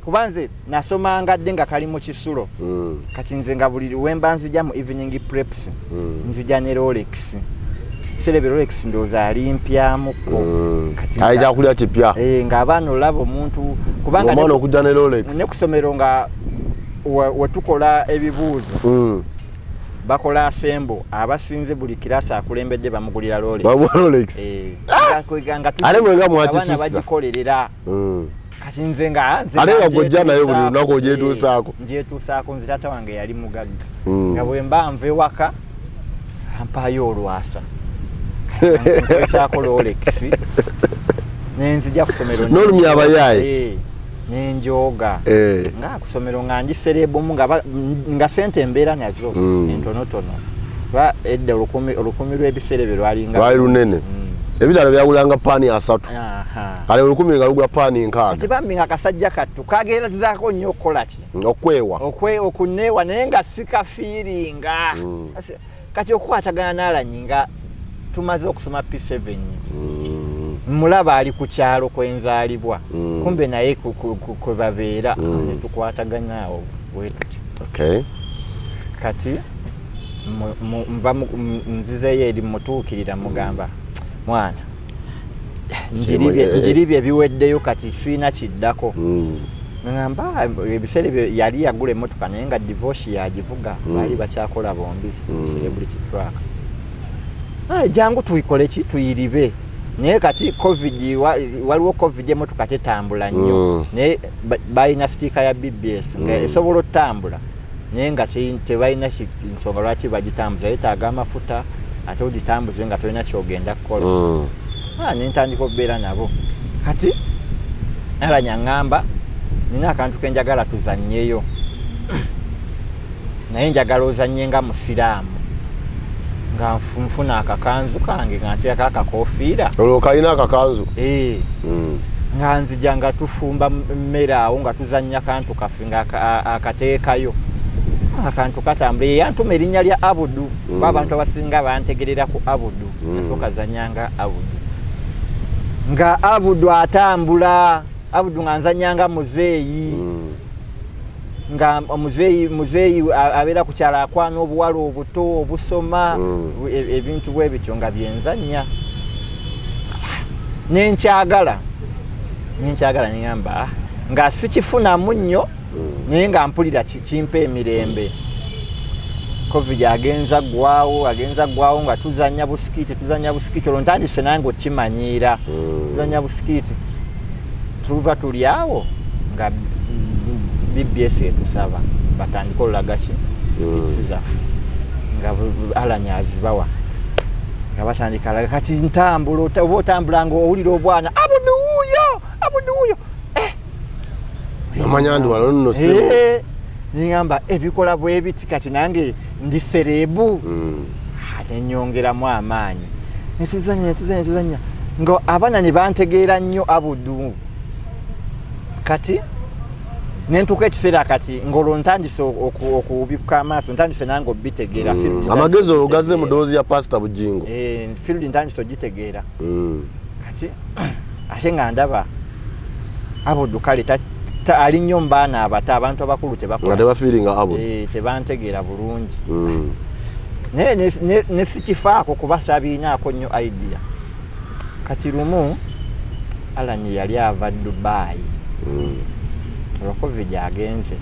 kubanze nasomanga dde nga kali mu kisulo kati nze nga buli wemba nzija mu evening preps nzija ne Rolex serebe Rolex ndoza ali mpyamuko kati aija kulya kipya nga abaana olaba omuntu kubanga omwana okujja ne Rolex ne kusomero nga wetukola ebibuuzo bakola asembo abasinze buli kirasi akulembedde bamugulira Rolex ale mwenga mwakisusa abana bagikolerera kati nze nga ale bagojja nayo buli lunaku ogyetuusaako njetuusaako nze taata wange yali mugagga nga bwe mba nva ewaka ampaayo olwasa nkwesako Rolex nenzija kusomero n'olumya abayaaye nenjoga nga kusomero nga njiserebumu nga sente embeera nazo entonotono ba edda olukumi lw'ebiserebe lwali lunene ebitalo byagulanga paani 3 kale olukumi nga lugula paani 6 kibambi nga kasajja kattu kageerazaako nnyo okukola ki okuneewa naye nga sikafiiringa kati okukwatagana n'Alanyi nga tumaze okusoma P7 mulaba ali ku kyalo kwenzaalibwa kumbe naye kwe babeera ne tukwataganyaawo bwetuti kati nzizeyo eri mutuukirira mugamba mwana njiribye biweddeyo kati siina kiddako ngamba ebiseera yali yagula emmotoka naye nga divorce yagivuga baali bakyakola bombi celebrity truck jangu tuyikole ki tuyiribe naye kati covid waliwo covid emmotoka tetambula nnyo naye balina sitika ya BBS nga esobola otambula naye nga tebalina nsonga lwaki bagitambuza yetaaga amafuta ate ogitambuze nga tolina kyogenda kukola nentandika okubeera nabo kati Alanyi aŋŋamba nina akantu kenjagala tuzannyeyo naye njagala ozannye nga musiraamu nga nfuna akakanzu kange nga nteekako akakofiira olwo kalina akakanzu nga nzija nga tufumba mmere awo nga tuzannya kantu kafe nga akateekayo akantu katambula yantuma erinnya lya Abudu kuba abantu abasinga bantegerera ku Abudu nasooka zanyanga Abudu nga Abudu atambula Abudu nga nzanyanga muzeeyi nga muzeeyi abeera ku kyala akwana obuwala obuto obusoma ebintu bwe bityo nga byenzanya nenkyagala nengamba nga sikifunamu nnyo naye nga mpulira kimpa emirembe covid agenza gwawo nga tuzanya busikiti olwo ntandise nange okimanyiira tuzanya busikiti tuva tuli awo nga BBS etusaba batandika olulagaki sikitsi zaffe nga Alanyi azibawa nga batandika laga kati ntambula oba otambula nga owulira obwana Abudu wuuyo amanya ndi wano nno ningamba ebikola bwe biti kati nange ndi serebu nenyongeramu amaanyi netuzanya nga abaana ne bantegeera nnyo Abudu kati nentuka ekiseera kati ng'olwo ntandise okubikka amaaso ntandise nange obitegeera amagezi olugaze mu ddoboozi ya Pastor Bujingo field ntandise ogitegeera kati ate nga ndaba Abudu kale ali nnyo mu baana abato abantu abakulu tebantegeera bulungi naye ne sikifaako kuba sabiinaako nnyo idea kati lumu Alanyi yali ava Dubai olwo covid agenze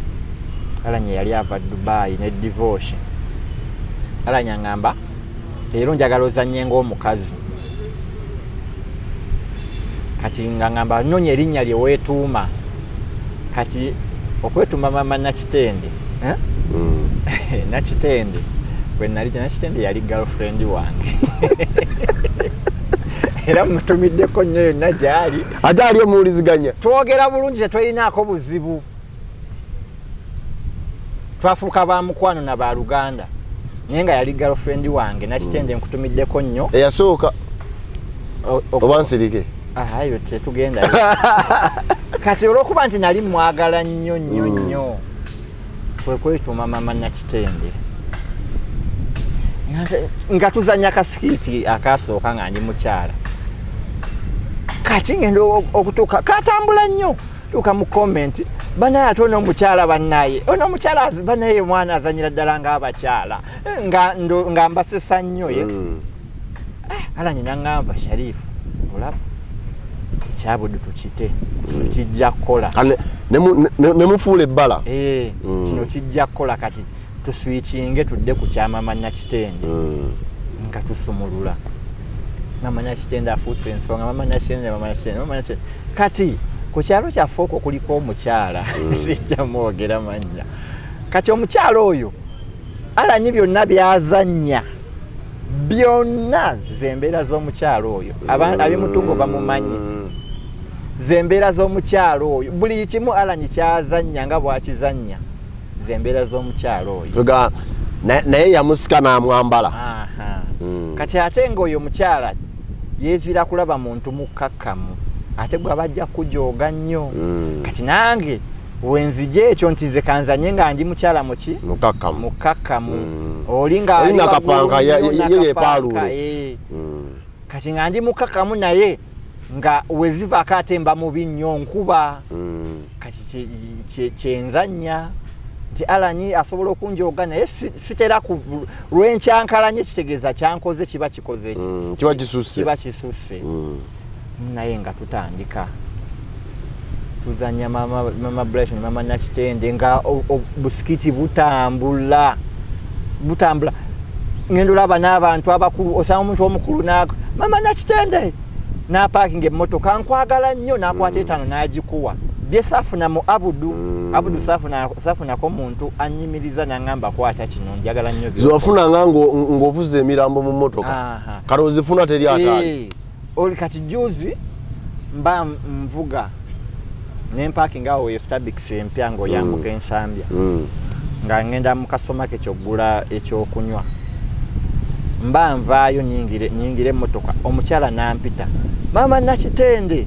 Alanyi yali ava Dubai ne divorce Alanyi aŋŋamba leero njagala ozannye ng'omukazi kati nga ŋŋamba nnonya erinnya lye weetuuma kati okwetuuma Maama Nakitende Nakitende bwe nali Nakitende yali girlfriend wange era mutumiddeko nnyo yonna gyali ate ali omuwuliziganya twogera bulungi tetwalinaako buzibu twafuuka ba mukwano na ba Luganda naye nga yali girlfriend wange Nakitende nkutumiddeko nnyo eyasooka oba nsirike ayo tetugenda kati olwokuba nti nali mwagala nnyo kwe kwetuuma Maama Nakitende nga tuzanya kasikiti akasooka nga ndi mukyala kati ngendo okutuuka katambula nnyo tuuka mu comment banaye ate ono omukyala bannaye ono omukyala banaye mwana azanyira ddala ng'abakyala nga mbasesa nnyo ye ala nyina ngamba Sharifu olaba ekyabudu tukite kijja kukola ne mufuula ebbala kino kijja kukola kati tuswikinge tudde ku kya Maama Nakitende nga tusumulula Maama Nakitende afuuse ensonga Maama Nakitende kati ku kyalo kyaffe okwo kuliko omukyala sijja mwogera mannya kati omukyala oyo alanyi byonna byazannya byonna zembeera z'omukyala oyo ab'emutungo bamumanyi zembeera z'omukyala oyo buli kimu alanyi kyazannya nga bwakizannya zembeera z'omukyala oyo naye yamusika n'amwambala kati ate ng'oyo mukyala yeezira kulaba muntu mukkakkamu ate gwe abajja kujooga nnyo kati nange wenzije ekyo nti nze kanzanye nga ndi mukyala muki mukakkamu oli nga kapanga ye paalulo kati nga ndi mukakkamu naye nga wezivaako ate mba mubi nnyo nkuba kati kyenzanya nti alanyi asobola okunjooga naye sitera lwenkyankalanye kitegeeza kyankoze kiba kikoze kiba kisusse naye nga tutandika tuzanya Maama Blessing Maama Nakitende nga busikiti butambula ngendo laba n'abantu abakulu osanga omuntu omukulu Maama Nakitende n'apaakinga emmotoka nkwagala nnyo n'akwata etaano n'agikuwa bye saafuna mu abudu saafunako muntu anyimiriza n'angamba kwata kino njagala nnyo ziwafunanga ng'ovuza emirambo mu mmotoka kati ozifuna teri ataali oli kati juzi mba nvuga n'empaakinga awo Starbucks empya ng'oyambuka ensambya nga ngenda mu supermarket okugula ekyokunywa mba nvaayo nyingire emmotoka omukyala n'ampita Maama Nakitende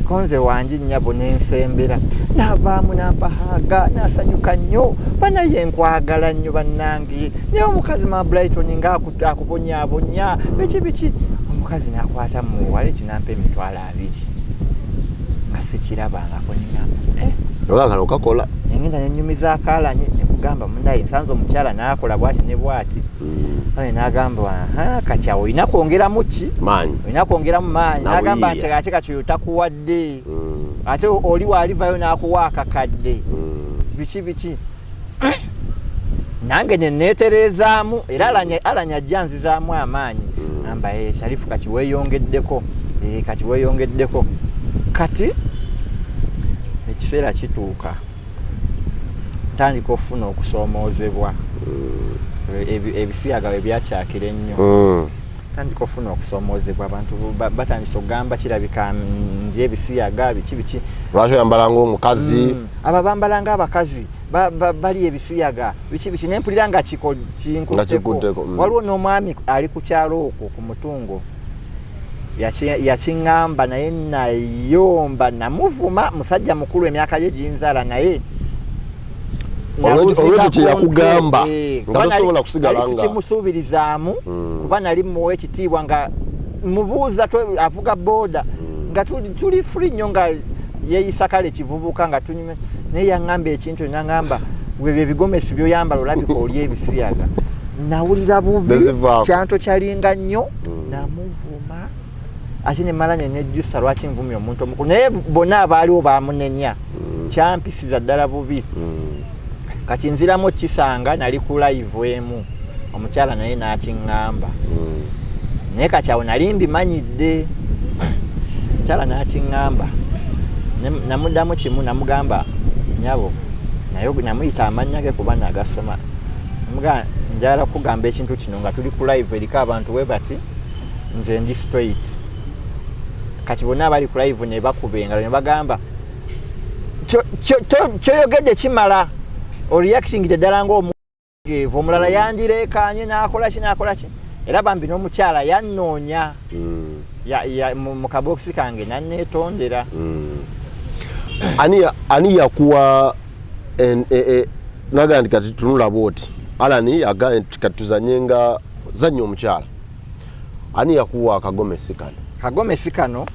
konze wanji nnyabo n'ensembera n'avaamu n'ampahaaga n'asanyuka nnyo banaye nkwagala nnyo bannange naye omukazi ma Brighton nga akubonyaabonya biki omukazi n'akwata muwale kinampa emitwalo 2 nga sikirabangako ningamba okakola engenda nenyumizaako alanyi nemugamba munaye nsanze omukyala n'akola bwati ne bwati ale n'agamba kati awo olina kwongeramu ki olina kwongeramu maanyi n'agamba nti ate kati oyo takuwadde ate oli waalivayo n'akuwa akakadde biki nange neneeterezaamu era alanyi ajja nzizaamu amaanyi amba Sharifu kati weeyongeddeko kati ekiseera kituuka ntandika okufuna okusoomoozebwa ebisiyaga bwe byakyakira ennyo tandika okufuna okusoomoozebwa abantu batandisa okugamba kirabika ndi ebisiyaga biki lwaki oyambalanga omukazi abo bambalanga abakazi bali ebisiyaga biki nempulira nga kinkutteko waliwo n'omwami ali ku kyalo okwo ku mutungo yakiŋŋamba naye nayomba namuvuma musajja mukulu emyaka gye ginzaala naye olwekyo kyeyakugamba nga tosobola kusigalanga sikimusuubirizaamu kuba nali muwa ekitiibwa nga mubuuza avuga booda nga tuli free nnyo nga yeeyisa kale kivubuka nga tunyume naye yaŋŋamba ekintu naŋŋamba webyo ebigomesi byoyambala olabika oli ebisiyaga nawulira bubi kyanto kyalinga nnyo namuvuma ate nemala nenejjusa lwaki nvumya omuntu omukulu naye bonna abaaliwo bamunenya kyampisiza ddala bubi kati nziramu kisanga nali ku live emu omukyala naye n'akiŋŋamba naye kati awo nali mbimanyidde omukyala n'akiŋŋamba namuddamu kimu namugamba nyabo naye namuyita amannya ge kuba nagasoma njagala kugamba ekintu kino nga tuli ku live eriko abantu we bati nze ndi straight kati bonna abali ku live ne bakuba engalo ne bagamba kyoyogedde kimala oreactingide ddala ng'omugeevu omulala yandireekanye n'akola ki era bambi n'omukyala yannoonya mu kabokisi kange nanneetondera ani yakuwa naga nti kati tunula bwoti Alani agaye katuzanyenga zanyo omukyala. Ani yakuwa akagomesi kano? Kagomesi kano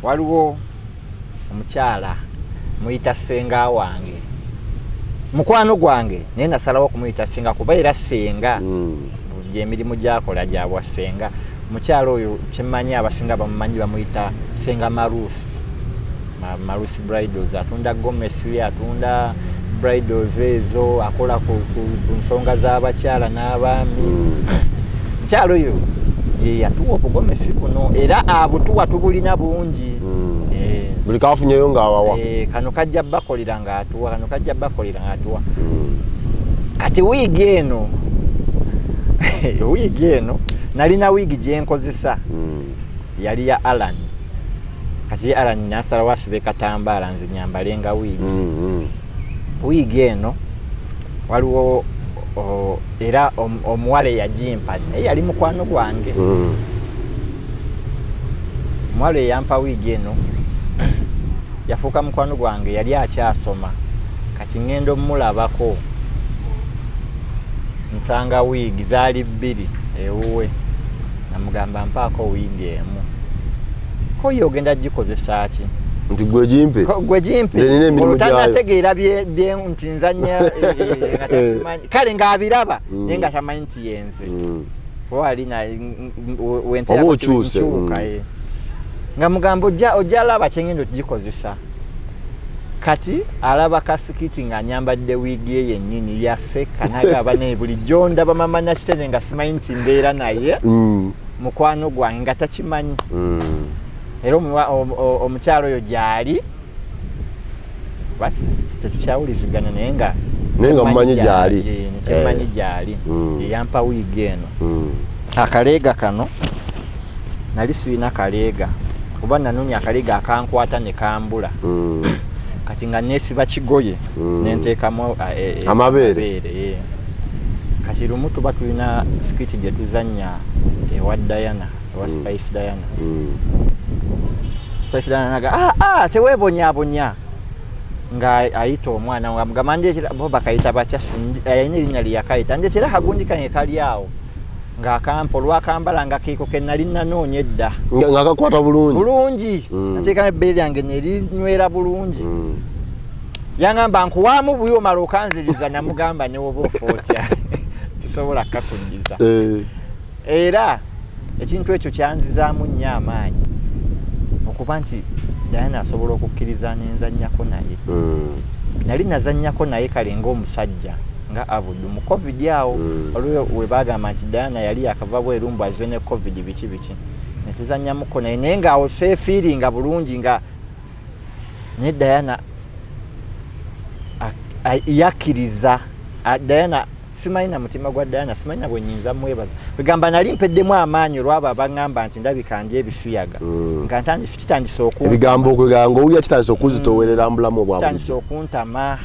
waliwo omukyala muyita senga wange. Mukwano gwange naye nasalawo kumuyita senga kuba era senga emirimu gyakola gyabwa senga. Mukyala oyo kyemmanyi abasinga bamumanyi bamuyita senga Marusi. Marusi bridals atunda gomesi, atunda bridals ezo, akola ku nsonga z'abakyala n'abaami. Mukyala oyo yatuwa obugomesi kuno era abutuwa tubulina bungi. Buli kafunyeyo ng'awawa. Kano kajja bakolera ng'atuwa, kano kajja bakolera ng'atuwa. Kati wiigi eno wiigi eno nalina wiigi gye nkozesa yali ya Alan. Kati Alan nasala wasibe katambaala nze nyambalenga wiigi. Wiigi eno waliwo era omuwale yagimpa naye yali mukwano gwange. Omuwale yampa wiigi eno yafuuka mukwano gwange yali akyasoma. Kati ngendo mulabako nsanga wiigi zaali 2 ewuwe. Namugamba mpaako wiigi emu. Koyo ogenda gikozesa ki? Nti gwe jimpe. Gwe jimpe. Olutanategeera bye ntinzanya nga takimanyi. Kale ng'abiraba naye nga tamanyi nti yenze. Wali na wente yako kyuka. Nga mugambo ojja laba kyengendo gikozesa. Kati alaba kasikiti nga nyambadde wiigi ye yennyini yaseka nagaba ne bulijjo ndaba Maama Nakitende nga simanyi nti mbeera naye mukwano gwange nga takimanyi. Era omukyalo oyo gyali tetukyawulizigana naye nga mumanyi gyali. Kyemmanyi gyali yampa wiigi eno. Akaleega kano nali sirina kaleega kuba nanoonya akaleega akankwata ne kambula. Kati nga neesiba kigoye nenteekamu amabeere. Kati lumu tuba tulina sikiti gye tuzannya ewa Diana, ewa Spice Diana. Spice Diana naga teweebonyaabonya nga ayita omwana nga mugamba ndeetera bo bakayita batya ayina erinnya lye yakayita ndeetera kagundi kange kali awo ng'akampa olwakambala nga keeko ke nali nanoonya edda nga kakwata bulungi nateekamu ebbeere lyange ne linywera bulungi. Yangamba nkuwaamu buyo omala okanziriza namugamba ne woba ofootya tisobola kakunyiza. Era ekintu ekyo kyanzizaamu nnyo amaanyi okuba nti Diana asobola okukkiriza nenzannyako naye. Nali nazannyako naye kale ng'omusajja nga abudu mu covid awo olwo we bagamba nti Diana yali yakava bwerumbu azze ne covid biki ne tuzannyamuko naye ng'awo seefiiringa bulungi nga ne Diana yakkiriza. Diana simanyi na mutima gwa Diana, simanyi na bwe nnyinza mwebaza. Wegamba nali mpeddemu amaanyi olwabo abagamba nti ndabika nje ebisuyaga nga kitandise ebigambo okweganga owulira kitandise okuzitoowerera mu bulamu obwabulijjo. Kitandise okuntama.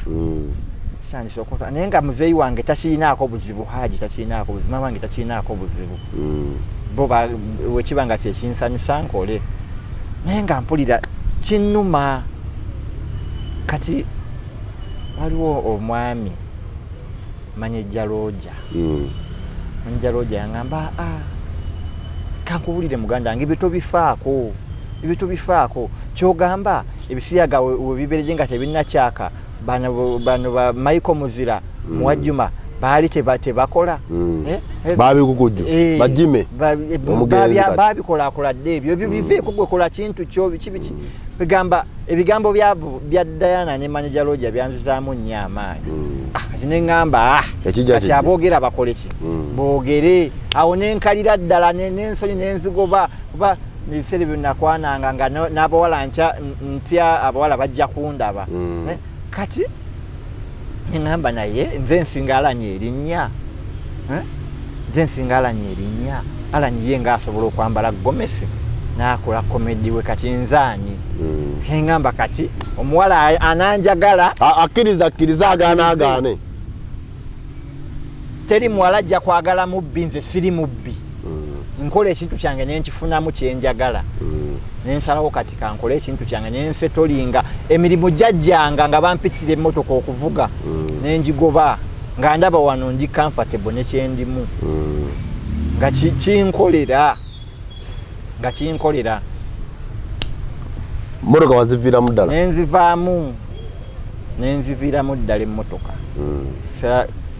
Naye nga muzeeyi wange takirinaako buzibu, Haji takirinaako buzibu, maama wange takirinaako buzibu. Bo wekiba nga kyekinsanyusa nkole. Naye nga mpulira kinnuma. Kati waliwo omwami Manyejja Roja. Manyejja Roja yangamba kankubulire muganda wange ebyo tobifaako kyogamba ebisiyaga we bibereje nga tebinnakyaka bano ba Michael Muzira Muwajjuma baali tebakola babikukujju bajime babikolakoladde ebyo biveeko gwe kola kintu kyo biki bigamba ebigambo bya Diana ne Manyejja Roja byanzizaamu nnyo amaanyi. Kati ne ngamba kati aboogera bakole ki boogere awo nenkalira ddala n'ensonyi n'enzigoba kuba ebiseera byo nakwananga nga n'abawala ntya abawala bajja kundaba. Kati ngamba naye nze nsinga Alanya erinnya. Nze nsinga Alanya erinnya. Alanya ye ng'asobola okwambala gomesi n'akola komedi we kati nzaani. Ngamba kati omuwala ananjagala akkiriza agaane. Teri muwala ajja kwagala mubbi, nze siri mubbi. Nkola ekintu kyange nenkifunamu kyenjagala. Nensalawo kati kankola ekintu kyange nensetolinga emirimu jjajjanga nga bampitira emmotoka okuvuga nenjigoba nga ndaba wano ndi comfortable ne kyendimu nga kinkolera nga kinkolera motoka waziviramu ddala nenziviramu ddala emmotoka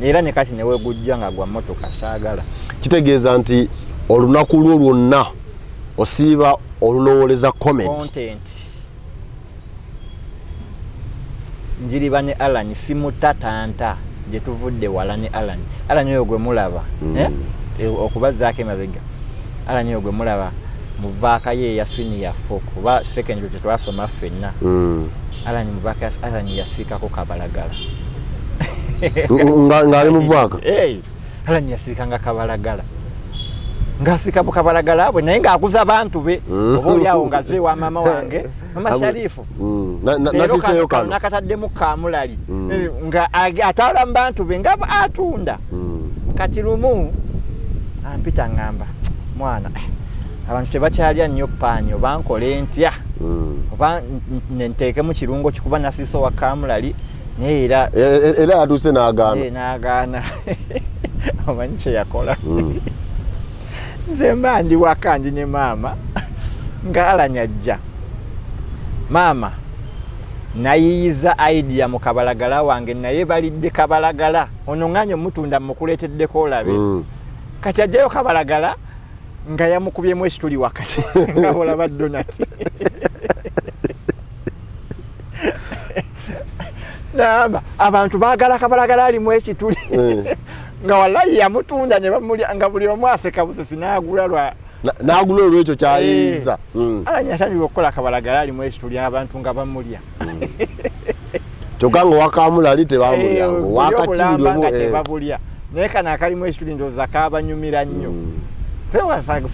era ne kati newe gujja nga gwa mmotoka saagala kitegeeza nti olunaku lwo lwonna osiiba olulowoleza content njiriba ne Alan simutatanta gye tuvudde wala ne Alan oyo gwe mulaba okubazaako emabega Alan oyo gwe mulaba mu vaaka ye ya senior 4 kuba secondary tetwasoma ffenna Alan mu vaaka Alan yasiikako Kabalagala ng'ali mu vaaka Alan yasiikanga Kabalagala ng'asiika mu Kabalagala bwe naye ng'akuza abantu be oba oli awo nga ze wa maama wange Mama Sharifu nasiseyo kano nakataddemu Kamulali nga atawala mu bantu be nga atunda kati lumu ampita ngamba mwana abantu tebakyalya nnyo paani oba nkole ntya oba nenteekemu kirungo kikuba nasiiso wa Kamulali naye era atuuse n'agaana omanyi kye yakola nze mba ndi waka ndi ne maama nga alanyajja maama nayiyiza idea mu Kabalagala wange naye balidde Kabalagala ono ng'anyo mutunda mukuleeteddeko olabe kati ajjayo Kabalagala nga yamukubyemu ekituli wakati nga olaba donati namba abantu baagala Kabalagala alimu ekituli nga wallahi yamutunda ne bamulya nga buli omu aseka busesi n'agula olwekyo kyayiiza Alanya atandika okukola Kabalagala alimu ekituli abantu nga bamulya kyokka nga Wakamulali tebamulya wakatulanga tebabulya naye kano akalimu ekituli ndowooza kaabanyumira nnyo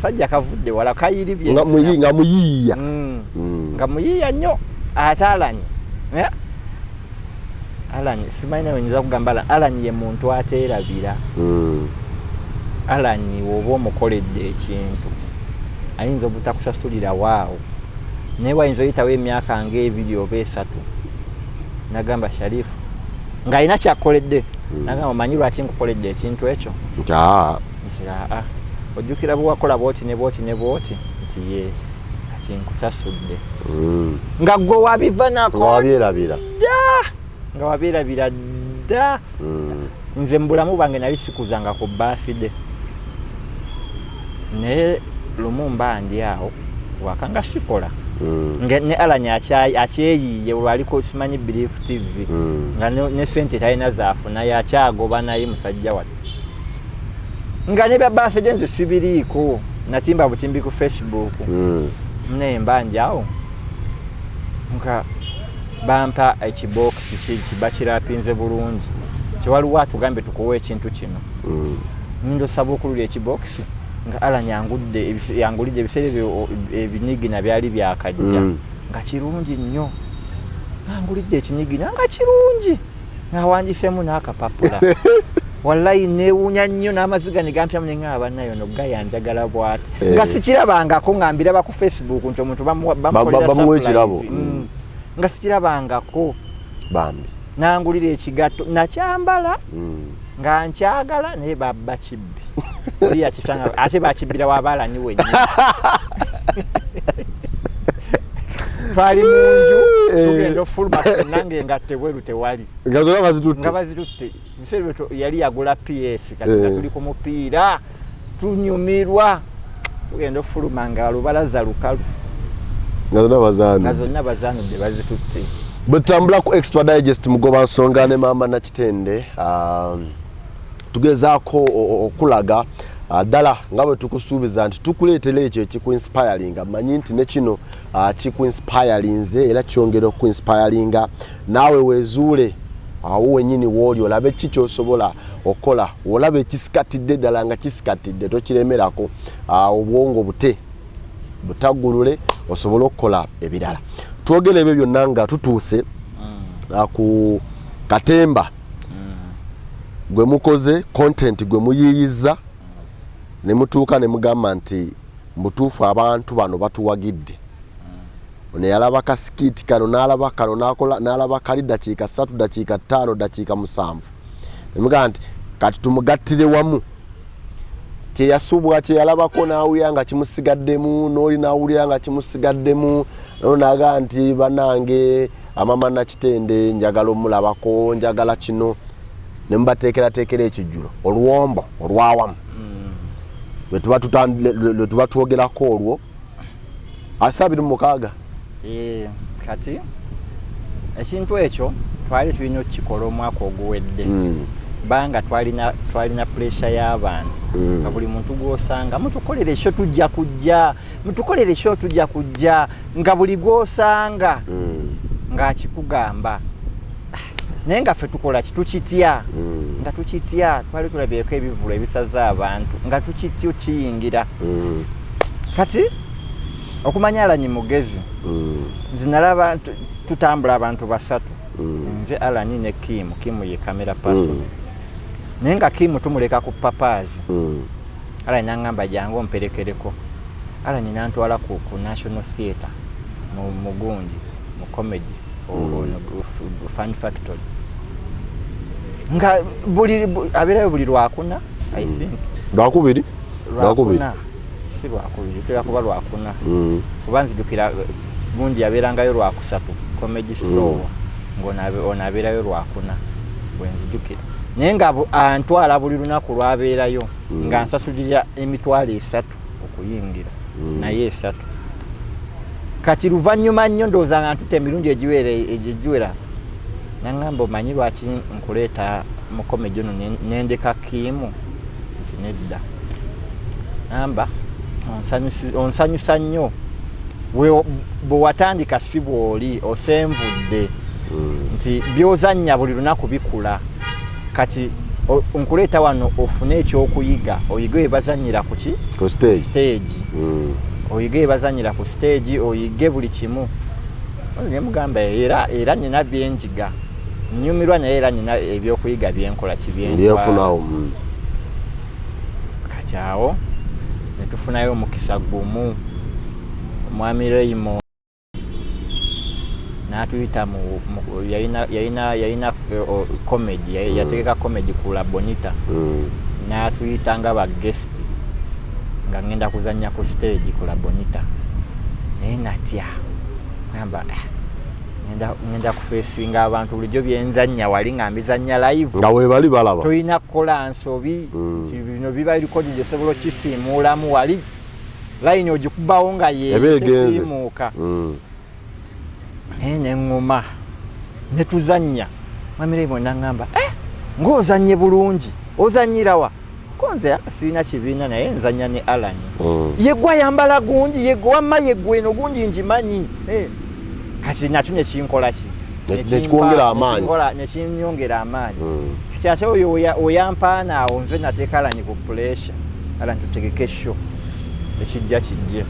sajja kavudde wala kayiribye nga muyiiya nga muyiiya nnyo ate Alani simanyi nawe nyiza kugamba Alani ye muntu ateerabira Alani woba omukoledde ekintu ayinza obutakusasulira waawo naye wayinza oyitawo emyaka ng'ebiri oba 3 nagamba Sharifu ng'alina kyakkoledde nagamba omanyi lwaki nkukoledde ekintu ekyo nti ojjukira bwe wakola bwoti ne bwoti ne bwoti nti ye kati nkusasudde nga gwe wabiva nako nga wabeerabira dda nze mu bulamu bwange nali sikuzanga ku birthday naye lumu mba ndi awo wakanga sikola ne Alanya akyeyiye olwaliko simanyi Belief TV nga ne sente talina zaafuna yakyagoba naye musajja wati nga ne bya birthday nze sibiriiko natimba butimbi ku Facebook naye mba ndi awo nga bampa ekibox kiba kirapinze bulungi kiwaliwo atugambe tukuwa ekintu kino ndosaba okulula ekibox nga Alanya yangulidde ebiseera ebinigina byali byakajja nga kirungi nnyo ngulidde ekinigina nga kirungi ng'awandiisemu n'akapapula wallahi neewuunya nnyo n'amaziga ne gampyamu ne ng'aba nayo no gayanjagala bw'ati nga sikirabangako nga mbiraba ku Facebook nti omuntu bamukolera ekirabo nga sikirabangako bambi nangulira ekigatto nakyambala nga nkyagala naye babba kibbi oli yakisanga ate bakibbira w'Abalanyi wennyini twali munju tugenda ofuluma nange engatte bweru tewali nga bazitutte ebiseera yali yagula PS kati nga tuli ku mupiira tunyumirwa tugenda ofuluma nga lubalaza lukalu nga zonna bazaanudde bazitutte bwetutambula ku extradigest mugoba nsonga ne Maama Nakitende tugezaako okulaga ddala nga bwe tukusuubiza nti tukuleetera ekyo ekikuinspiringa manyi nti ne kino kikuinspirinze era kyongera okuinspiringa naawe weezuule awo wennyini w'oli olabe ki ky'osobola okukola olaba ekisikatidde ddala nga kisikatidde tokiremerako obwongo butaggulule osobole okukola ebirala twogera ebyo byonna nga tutuuse ku katemba gwe mukoze content gwe muyiyiza ne mutuuka ne mugamba nti mutuufu abantu bano batuwagidde ne yalaba kasikiti kano n'alaba kano n'alaba kali dakiika 3 dakiika 5 dakiika 7 emuga nti kati tumugattire wamu kye yasubwa kye yalabako n'awulira nga kimusigaddemu n'oli n'awulira nga kimusigaddemu n'onaga nti banange Maama Nakitende njagala omulabako njagala kino ne mubateekerateekera ekijjulo oluwombo olwawamu lwe tuba twogerako olwo 26 kati ekintu ekyo twali tulina okukikola omwaka oguwedde banga twalina pressure y'abantu nga buli muntu gw'osanga mutukolere ekyo tujja kujja mutukolere ekyo tujja kujja nga buli gw'osanga ng'akikugamba naye nga ffe tukola kitukitya nga tukitya twali tulabyeko ebivulo ebisaze abantu nga tukitya okiyingira kati okumanya Alanyi mugezi nze nalaba tutambula abantu basatu nze Alanyi ne Kimu ye camera person naye nga Kimu tumuleka ku papaazi Alanyi n'angamba jangu omperekereko Alanyi n'antwala ku National Theatre mu Gundi mu comedy Fun Factory nga abeerayo buli lwakuna I think lwakubiri si lwakubiri tuyakuba lwakuna kuba nzijukira Gundi yabeerangayo lwakusatu comedy store ng'onaabeerayo lwakuna bwenzijukira naye nga antwala buli lunaku lwabeerayo nga nsasulira emitwalo 3 okuyingira naye 3 kati luvannyuma nnyo ndowooza nga ntute emirundi egiwera nangamba omanyi lwaki nkuleeta mu comedy ono nendeka Kimu nti nedda namba onsanyusa nnyo bwe watandika si bw'oli osenvudde nti by'ozannya buli lunaku bikula kati nkuleeta wano ofune ekyokuyiga oyige ebazanyira ku ki ku stage oyige ebazanyira ku stage oyige buli kimu nemugamba era nina byenjiga nyumirwa naye era nina ebyokuyiga byenkola kibyenfunawo kati awo netufunayo omukisa gumu omwami Raymond n'atuyita yalina comedy yategeka comedy ku La Bonita n'atuyita nga ba guest nga ngenda kuzanya ku stage ku La Bonita naye natya ngamba ngenda kufeesinga abantu bulijjo byenzanya wali nga mbizanya live nga weebali balaba toyina kukola nsobi nti bino biba likodidi osobola okisiimuulamu wali layini ogikubawo nga yesiimuuka naye neŋŋuma ne tuzanya mwami Raymond n'aŋŋamba ng'ozanye bulungi ozanyirawa konze sirina kibiina naye nzanya ne Alanyi yegwe ayambala gundi yegwe wamma yegwe eno gundi njimanyi kati nakyo nekinkola ki nekikwongera amaanyi nekinyongera amaanyi kati ate oyo oyampaana awo nze nateeka Alanyi ku pressure Alanyi tutegeke show ekijja kijje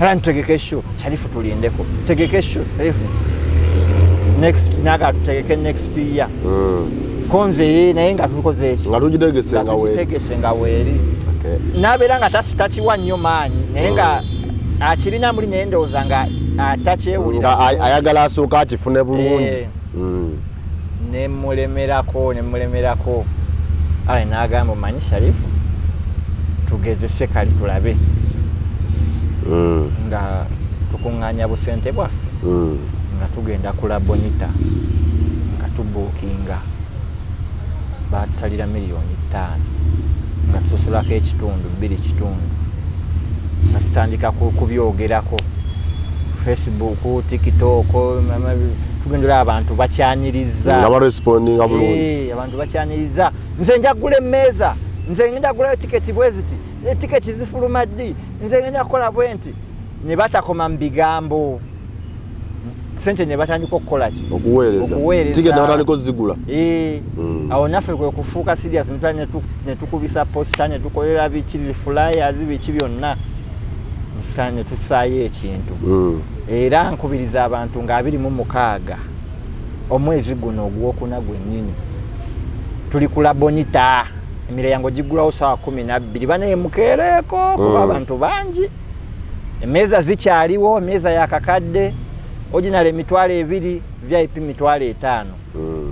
Alanyi tutegeke show Sharifu tulindeko tutegeke show Sharifu next naga tutegeke next year konze ye naye nga tukoze eki nga tugitegese nga weeri nabeera nga takiwa nnyo maanyi naye nga akirina muli naye ndowooza nga atakyewulira ayagala asooka akifune bulungi nemulemerako ale n'agamba omanyi Sharifu tugezese kali tulabe nga tukuŋŋaanya busente bwaffe nga tugenda ku La Bonita nga tubuukinga batusalira $5 million nga tusosolako ekitundu 2 kitundu nga tutandika kubyogerako Facebook, TikTok, tugendera abantu bakyaniriza abarespondinga bulungi abantu bakyaniriza nze njagula emmeeza nze ngenda kugula tiketi bweziti tiketi zifuluma ddi nze ngenda kukola bwenti ne batakoma mu bigambo sente ne batandika okukola ki okuweereza tiketi nabatandika ozigula awo naffe kwe kufuuka serious ne tukubisa posta ne tukolera biki flyers biki byonna ne tusaayo ekintu era nkubiriza abantu nga 26 omwezi guno ogwokuna gwennyini tuli ku La Bonita emiryango gigulawo saa 12 banaye mukeereko kuba abantu bangi emmeeza zikyaliwo emmeeza yakakadde original $2 VIP $5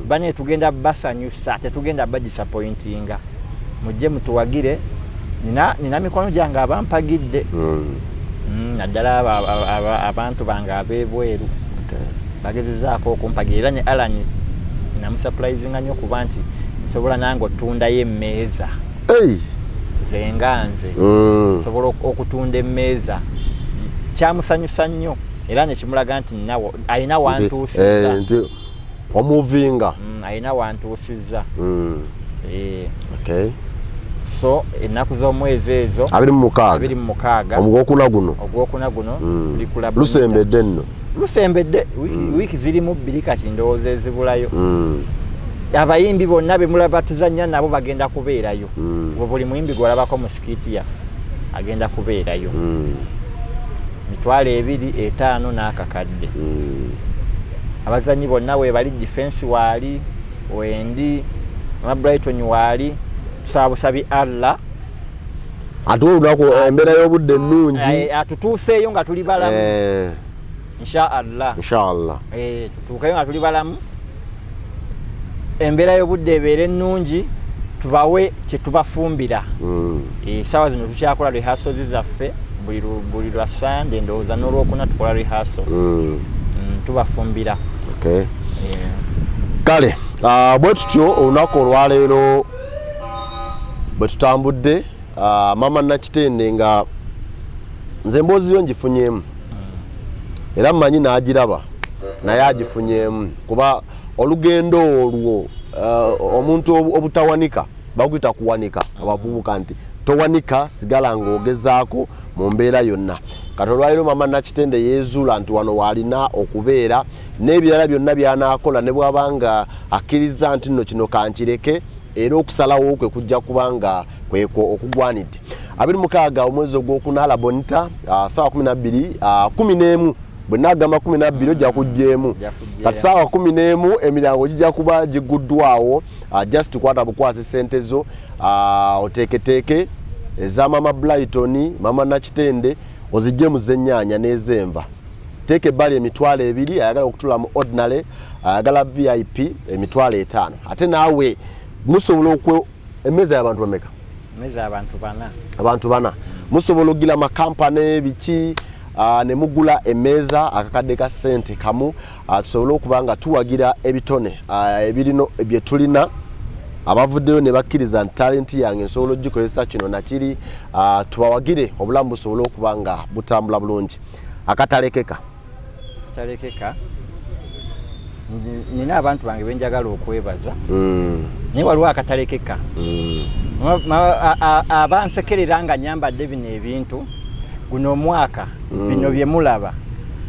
banye tugenda basanyusa tetugenda badisappointinga mujje mutuwagire nina mikono gyange abampagidde naddala abantu bange ab'ebweru bagezezaako okumpagira ne Alani namusurprisinga nnyo kuba nti nsobola nange otundayo emmeeza zenganze nsobola okutunda emmeeza kyamusanyusa nnyo era nekimulaga nti nawo alina wantuusiza omuvinga alina wantuusiza so ennaku z'omwezi ezo 26 ogwokuna guno tuli kulaba lusembedde nno lusembedde wiiki zirimu 2 kati ndowooza ezibulayo abayimbi bonna be mulaba tuzannya nabo bagenda kubeerayo buli muyimbi gwolabako mu sikiiti yaffe agenda kubeerayo 2,500 n'akakadde abazanyi bonna we bali defense waali wendi Brighton waali tusabusabye Allah ate olunaku embeera y'obudde ennungi atutuuseeyo nga tuli balamu inshallah tutuukeyo nga tuli balamu embeera y'obudde ebeera ennungi tubawe kye tubafumbira essaawa zino tukyakola rehearsals zaffe buli lwa Sunday ndowooza n'olwokuna tukola rehearsals tubafumbira kale bwe tutyo olunaku olwaleero bwe tutambudde Maama Nakitende nga nze emboozi yo ngifunyemu era mmanyi n'agiraba naye agifunyemu kuba olugendo olwo omuntu obutawanika baguyita kuwanika abavubuka nti towanika sigala ng'ogezaako mu mbeera yonna kati olwaleero Maama Nakitende yeezuula nti wano waalina okubeera n'ebirala byonna by'anaakola ne bw'aba nga akkiriza nti nno kino kankireke era okusalawo kwe kujja kubanga kweko okugwanidde 26 omwezi ogwokuna Labonita saawa 12:11 bwe nagamba 12 ojja kujjeemu kati saawa 11 emirango gijja kuba giguddwawo just kwata bukwasi sente zo oteeketeeke eza Mama Brighton Maama Nakitende ozijje mu z'ennyaanya n'ez'enva teeke ebbali 2,000 ayagala okutula mu ordinary ayagala VIP 5,000 ate naawe musobola emmeeza y'abantu bameka emmeeza y'abantu bana musobola okugira amakampani biki ne mugula emmeeza akakadde ka ssente kamu tusobole okuba nga tuwagira ebitone ebirino bye tulina abavuddeyo ne bakkiriza nti talenti yange nsobola ogikozesa kino nakiri tubawagire obulamu busobole okuba nga butambula bulungi akatalekeka nina abantu bange benjagala okwebaza naye waliwo akatalekeka abansekerera nga nyambadde bino ebintu guno omwaka bino bye mulaba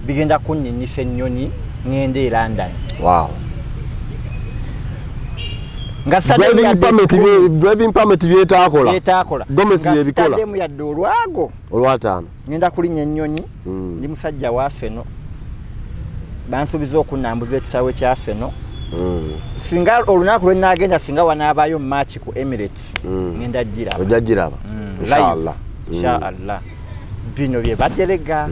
bigenda kunninyisa ennyonyi ngenda e London nga driving permit byetaakola gomesi yebikola nga yadde olwago olwataano ngenda kulinnya ennyonyi ndi musajja wa Arsenal bansubiza okunambuza ekisaawe kya Arsenal singa olunaku lwe nagenda singa wanaabayo match ku Emirates ngenda giraba inshallah bino bye bajerega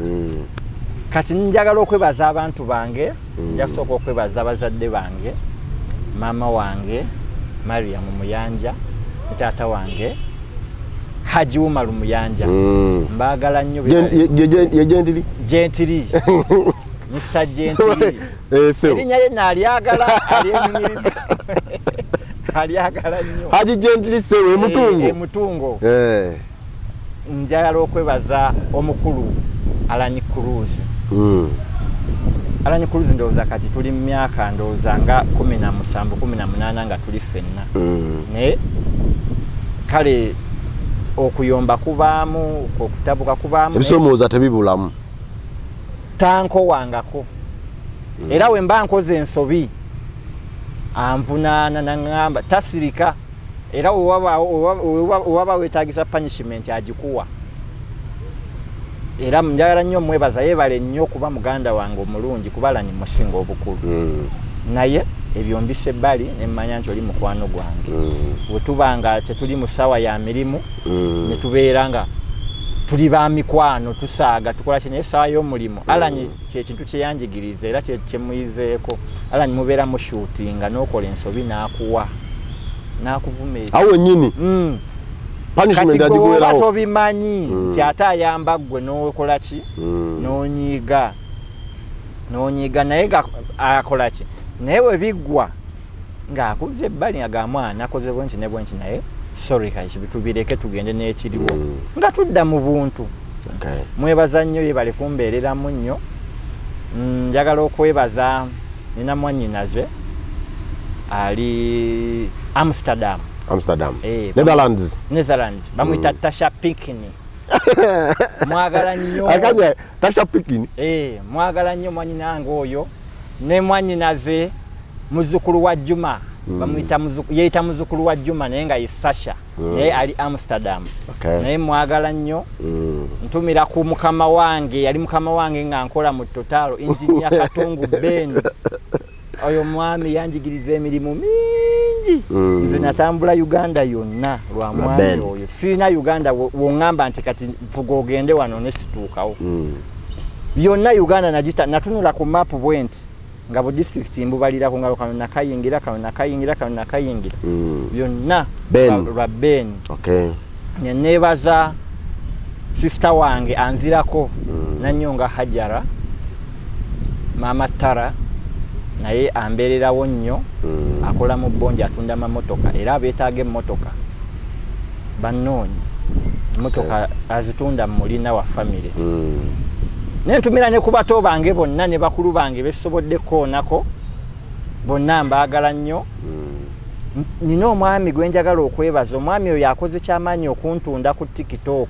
kati njagala okwebaza abantu bange njakusooka okwebaza abazadde bange maama wange Mariam Muyanja ne taata wange Haji Umar Muyanja mbagala nnyo gentili Mr. Gentili erinya lye nalyagala alyenyumiriza alyagala nnyo Haji Gentili sewe emutungo njagala okwebaza omukulu Alani Cruz Alani Cruz ndowooza kati tuli mu myaka ndowooza nga 17 18 nga tuli ffenna naye kale okuyomba kubaamu okutabuka kubaamu ebisomooza tebibulamu tanko wangako era we mba nkoze ensobi anvunaana nangamba tasirika era wewaba wetaagisa punishment agikuwa era njagala nnyo mwebaza yebale nnyo kuba muganda wange omulungi kubalani musinga obukulu naye ebyo mbise ebbali nemmanya nti oli mukwano gwange bwe tubanga tetuli mu ssaawa ya mirimu ne tubeera nga tuli ba mikwano tusaaga tukola kino esawa y'omulimo Alanyi kye kintu kye yanjigiriza era kye muyizeeko Alanyi mubeera mu shootinga n'okola ensobi n'akuwa n'akuvumeera awo nyini punishment agikuwerawo tobimanyi nti ate ayamba ggwe n'okola ki n'onyiiga naye akola ki naye bwe biggwa ng'akuze ebbali nga mwana akoze bwenki ne bwenki naye sorry kaishi bitubireke tugende n'ekiriwo nga tudda mu buntu mwebaza nnyo ye bali kumbeereramu nnyo njagala okwebaza nina mwannyinaze ali Amsterdam Netherlands bamuyita Tasha Pikini mwagala nnyo akanya Tasha Pikini mwagala nnyo mwannyinange oyo ne mwannyinaze muzzukulu wa Juma bamuyita yeeyita muzzukulu wa Juma naye nga ye Sasha naye ali Amsterdam naye mwagala nnyo ntumira ku mukama wange yali mukama wange nga nkola mu Totalo Engineer Katungu Ben oyo mwami yanjigiriza emirimu mingi nze natambula Uganda yonna lwa mwami oyo sirina Uganda wongamba nti kati vuga ogende wano nesituukawo byonna Uganda natunula ku map bwenti nga bu district mbubalira ku ngalo kano nakayingira byonna lwa Ben nebaza sister wange anzirako nanyonga Hajara Mama Tara naye ambeererawo nnyo akola mu Bonja atunda mamotoka era abeetaaga emmotoka bannoonyi emmotoka azitunda mu mulina wa family nentumira ne ku bato bange bonna ne bakulu bange besobodde koonako bonna mbaagala nnyo nina omwami gwe njagala okwebaza omwami oyo akoze kyamaanyi okuntunda ku TikTok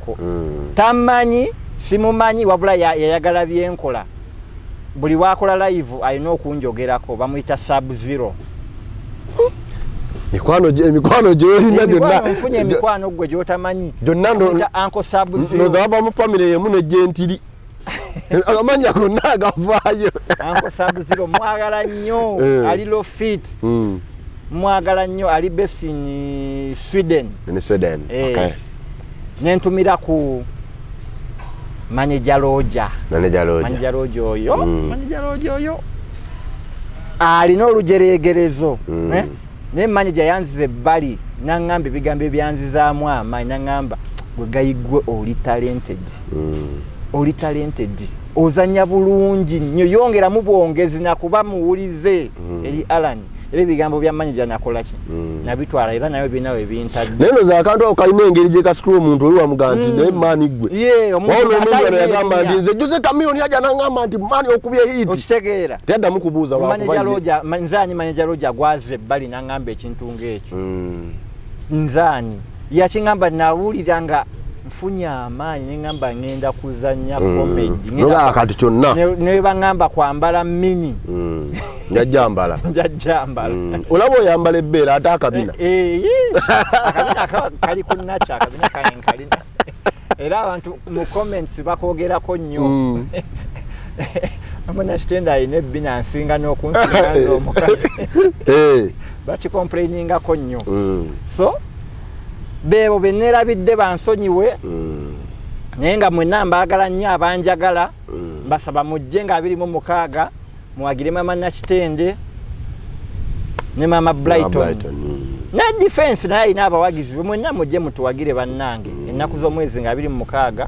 tamanyi simumanyi wabula yayagala byenkola buli wakola live alina okunjogerako bamuyita Sub-Zero emikwano gyolina gyonna nfunye emikwano gwe gyotamanyi gyonna Uncle Sub-Zero nozaba mu family yemu nejentiri amanya gonna agavaayo Uncle Sub-Zero mwagala nnyo ali low fit mwagala nnyo ali best in Sweden nentumira ku Manager Roger oyo alina olujeregerezo ne manager yanzize ebbali nangamba ebigambo ebyanzizaamu amaanyi nangamba gwe gayigwe oli talented ozanya bulungi nnyo yongeramu bwongezi nakuba muwulize eri Alan era ebigambo bya manager nakola ki nabitwala era nayo binawe bintadde neno za akantu okalina engeri gye kascrew omuntu oli wamuganti naye maani gwe omuntu yagamba nti nze juze kamiyoni yaja nangamba nti maani okubye hiti okitegeera teyaddamu kubuuza nzanyi manager Roger gwaze ebbali nangamba ekintu ng'ekyo nzanyi yakingamba nawulira nga nfunye amaanyi nengamba ngenda kuzanya comedy kati kyonna ne bangamba kwambala mini njajambala olaba oyambala ebbeera ate akabina akabina kali ku nacha akabina kalina era abantu mu comments bakogerako nnyo Maama Nakitende alina ebbina nsinga n'okunsinga nze omukazi bakikomplainingako nnyo so bebo benerabidde bansonyiwe naye nga mwenna mbaagala nnyo abanjagala mbasaba mujje nga 26 muwagire Maama Nakitende ne Mama Brighton na defense naye alina abawagizi be mwenna mujje mutuwagire bannange ennaku z'omwezi nga 26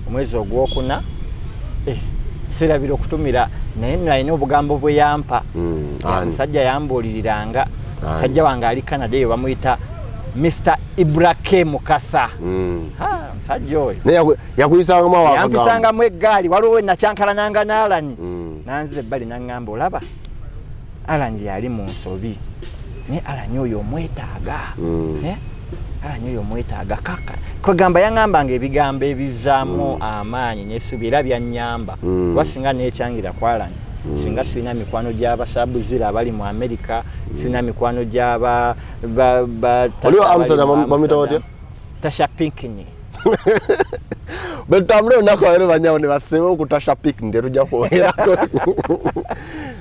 omwezi ogwokuna serabira okutumira naye nalina obugambo bwe yampa omusajja yambuuliriranga musajja wange ali Canada eyo bamuyita Mr. Ibrahim Mukasa musajja oyo yampisangamu eggaali waliwo nakyankalananga n'Alanyi nanzira ebbali nangamba olaba Alanyi yali mu nsobi naye Alanyi oyo omwetaaga Alanyi oyo omwetaaga kaka kwegamba yangambanga ebigambo ebizaamu amaanyi n'essubi era byanyamba wasinga neekyangira ku Alanyi singa sirina mikwano gy'aba Sub-Zero abali mu America sirina mikwano gy'aba Tasha Pikini betambule olunaku lero banyawo ne baseewo okutasha Pikini terujja kwogerako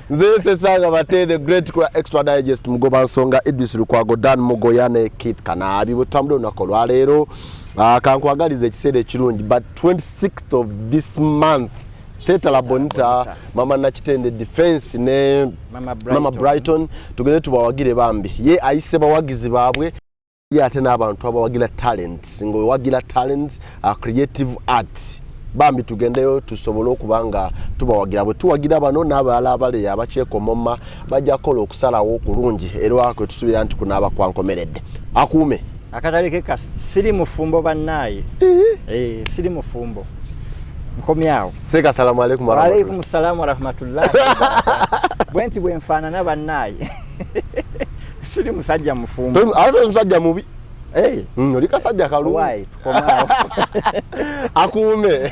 nze ssesangabatte the great extradigest mugoba nsonga Idris Lukwago Dan Mugoya ne Keith Kanabi butambule olunaku lwaleero Kankwagaliza ekiseera ekirungi but 26th of this month Teta Bonita Maama Nakitende defense ne Mama Brighton tugende tubawagire bambi ye ayise bawagizi baabwe ye ate n'abantu abawagira talent ngo wagira talent creative art bambi tugendeyo tusobole okubanga tubawagira bwe tuwagira bano n'abalala abale abakyekomoma bajja kola okusalawo okulungi era wako tusubira nti kunaaba kwankomeredde akuume akataleke kasi siri mufumbo bannaye siri mufumbo nkomyawo seka assalamu alaykum wa alaykum assalam wa rahmatullahi bwenti bwenfaanana bannaye siri musajja mufumbo ate musajja mubi oli kasajja kalungi tukomaawo akuume